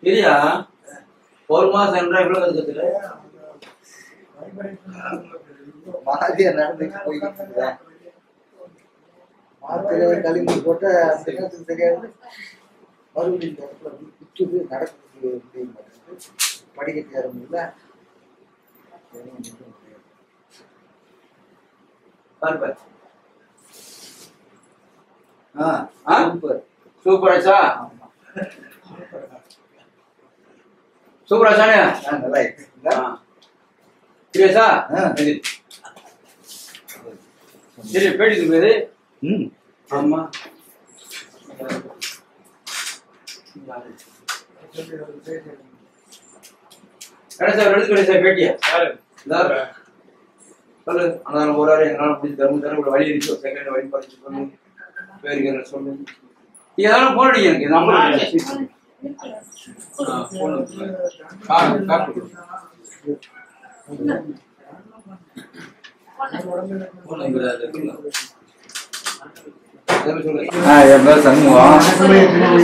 இல்லையா? 1 மாசம் எவ்வளவு கத்துக்கல மாதிரியா நடந்துட்டு போயிட்டு வார்த்தையில களிமண் போட்ட அந்த நேரத்துக்கு தெரியாது. மறுபடியும் இந்த இடத்துல விட்டுது நடக்குது படிக்கட்டு ஏற முடியல. சூப்பர் ஆச்சா? சூப்பர் ஆச்சானே? நல்லா இருக்கு. சீரியஸா? சரி பேட்டி பேரு. ஆமா பேட்டியா சொல்லு. ஆனா ஒரு எங்களால முடிஞ்சு தரும் வழி இருக்கு. செகண்ட் வழி படிச்சு சொல்லு, பேருக்கு சொல்லு. ஏதாவது போன் அடிக்க எனக்கு நம்பர் என் பேர் சண்முகம்,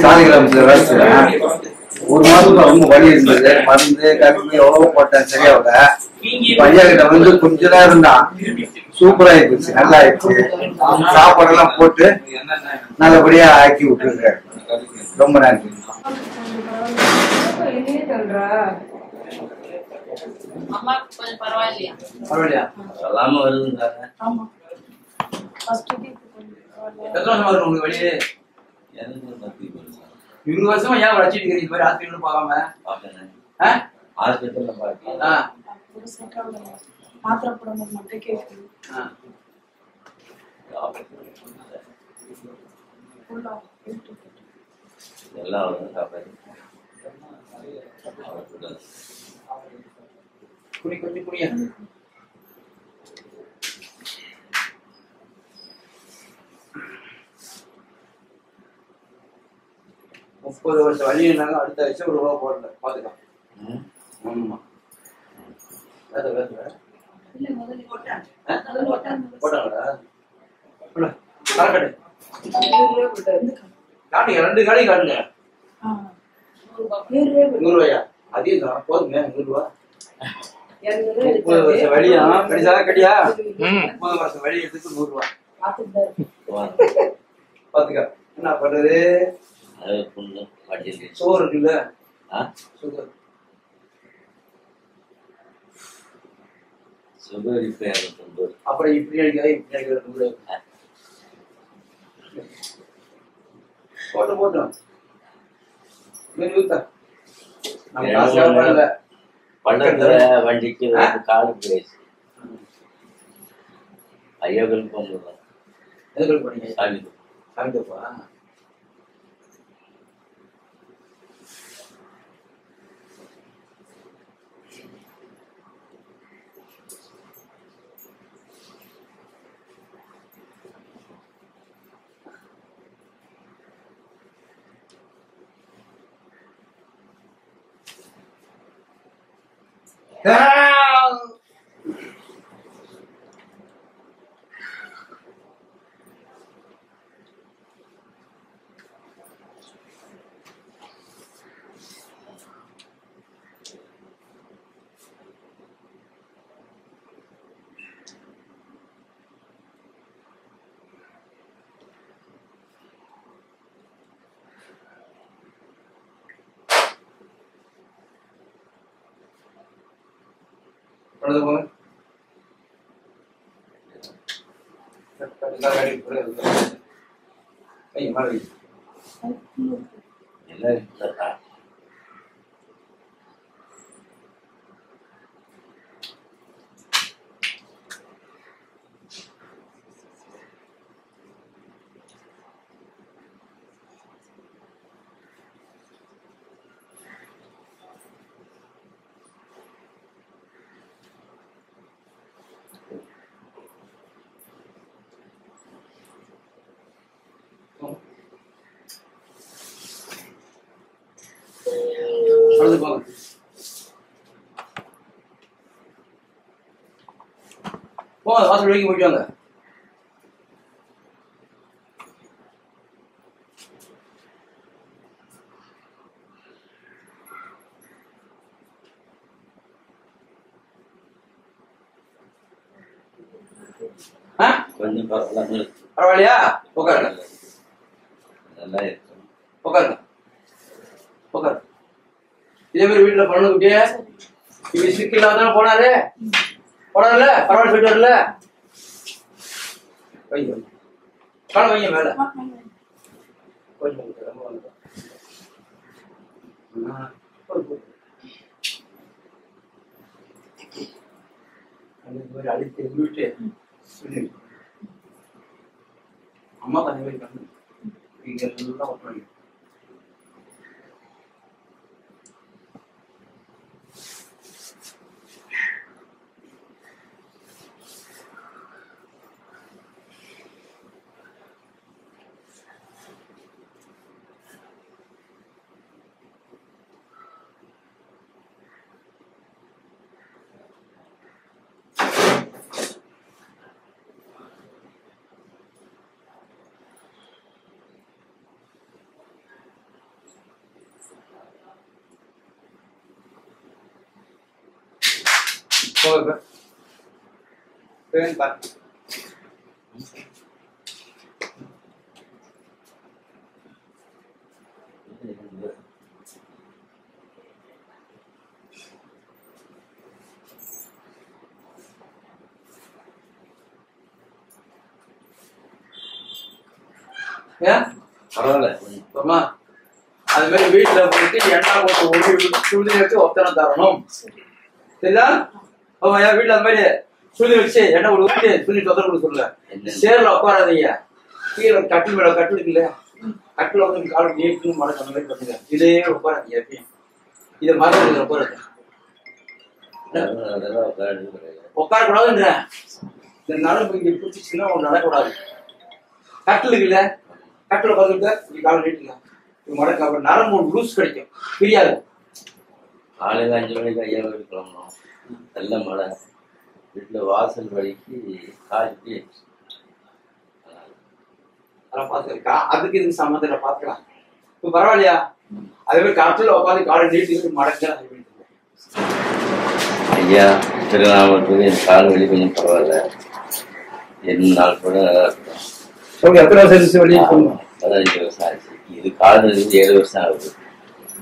சாலிகிராமத்துல வேலை செய்றேன். 1 மாசத்துல ரொம்ப வலி இருந்தது. மருந்து கரும்பு எவ்வளவோ போட்டேன், சரியாகல. ஐயா கிட்ட வந்து கொஞ்ச நேரம் இருந்தான், சூப்பரா ஆயிடுச்சு, நல்லா ஆயிடுச்சு. சாப்பாடெல்லாம் போட்டு நல்லபடியா ஆக்கி விட்டுருங்க. ரொம்ப நன்றி. பரவாயில்லையா? எல்லாமே வருதுங்க. எத்தனை வருஷமா இருக்கு உங்களுக்கு வழி? 20 வருஷமா ஏன் வளர்ச்சிட்டு இருக்கிறீங்க? இந்த மாதிரி ஹாஸ்பிட்டல் பார்க்காம ஹாஸ்பிட்டல்ல மாத்திரை போடும்போது மட்டும் கேட்குது. எல்லாம் வந்து சாப்பாடு குடி கொஞ்சம் குடியா. 30 வருஷம் வழியினாங்க அடுத்த வருஷம் ஒரு ரூபா போடல பாத்துக்கலாம். ஆமா போட்டாங்களா காட்டுங்க 2 காலையும் காட்டுங்க. 100 ரூபாயா அதிகம் தான் போதுங்க 100 ரூபா. 30 வருஷம் வழியா கடிசாத கட்டியா 30 வருஷம் வழி எடுத்துக்கு 100 ரூபா பாத்துக்க. என்ன பண்றது சோறு இருக்குல்ல சுகர் சுகர் இப்ப அப்புறம் இப்படி அடிக்காது இப்படி அடிக்கிறது போட்டோம் போட்டோம் பள்ளத்துல வண்டிக்கு காடு பேசி ஐயாக்கள் போனோம். எதுக்கு போனீங்க? சாமிதப்பா வாசல் வரைக்கும் போயிட்டு வாங்க. கொஞ்சம் பரவாயில்லையா? உட்காருங்க நல்லா இருக்கும். உட்காருங்க உட்காரு. இதே மாதிரி வீட்டுல பண்ணு குட்டிய இப்படி சிக்கலாதானே போனாரு போனார்ல பரவாயில்ல போயிட்டு வரல வைங்க கால வைங்க மேல கொஞ்சம் அடித்து விட்டு அம்மா தண்ணி மாதிரி கண்ணு இங்க எல்லாம் ஒட்டுறாங்க. Keren Pak. Ya? பரவாயில்ல. அம்மா அது மாதிரி வீட்டுல போயிட்டு எண்ணெய் போட்டு ஒளி விட்டு சுடுதண்ணி வச்சு ஒத்தனை தரணும். சரிதா? வீட்டுல அந்த மாதிரி துணி வச்சு என்ன ஒரு ஊற்றி துணி தொந்தரவு சொல்லுங்க. சேர்ல உட்காராதீங்க, கீழே கட்டில் மேல கட்டில் இருக்குல்ல, கட்டில் வந்து கால் நீட்டு மழை அந்த மாதிரி பண்ணுங்க. இதே உட்காராதீங்க எப்பயும். இதை மாதிரி உட்காருங்க. உட்காரக்கூடாதுன்ற இந்த நரம்பு இங்க பிடிச்சிச்சுன்னா ஒன்று நடக்கூடாது. கட்டில் இருக்குல்ல, கட்டில் உட்காந்துட்டு கால் நீட்டுங்க. மடக்கு அப்புறம் நரம்பு ஒன்று லூஸ் கிடைக்கும், பிரியாது. காலையில் 5 மணிக்கு ஐயா வீடு கிளம்பணும். நல்ல மழை, வீட்டில் வாசல் வழிக்கு காய்ச்சி அதெல்லாம் பார்த்துக்கா. அதுக்கு இதுக்கு சம்மந்தம் பார்த்துக்கலாம். இப்போ பரவாயில்லையா? அதே மாதிரி காற்றில் உட்காந்து காலை நீட்டு மடக்க. ஐயா திருநாமத்துக்கு என் கால் வலி கொஞ்சம் பரவாயில்ல. 2 நாள் கூட நல்லா இருக்கும். 15 வருஷம் ஆச்சு. இது கால் 7 வருஷம் ஆகுது.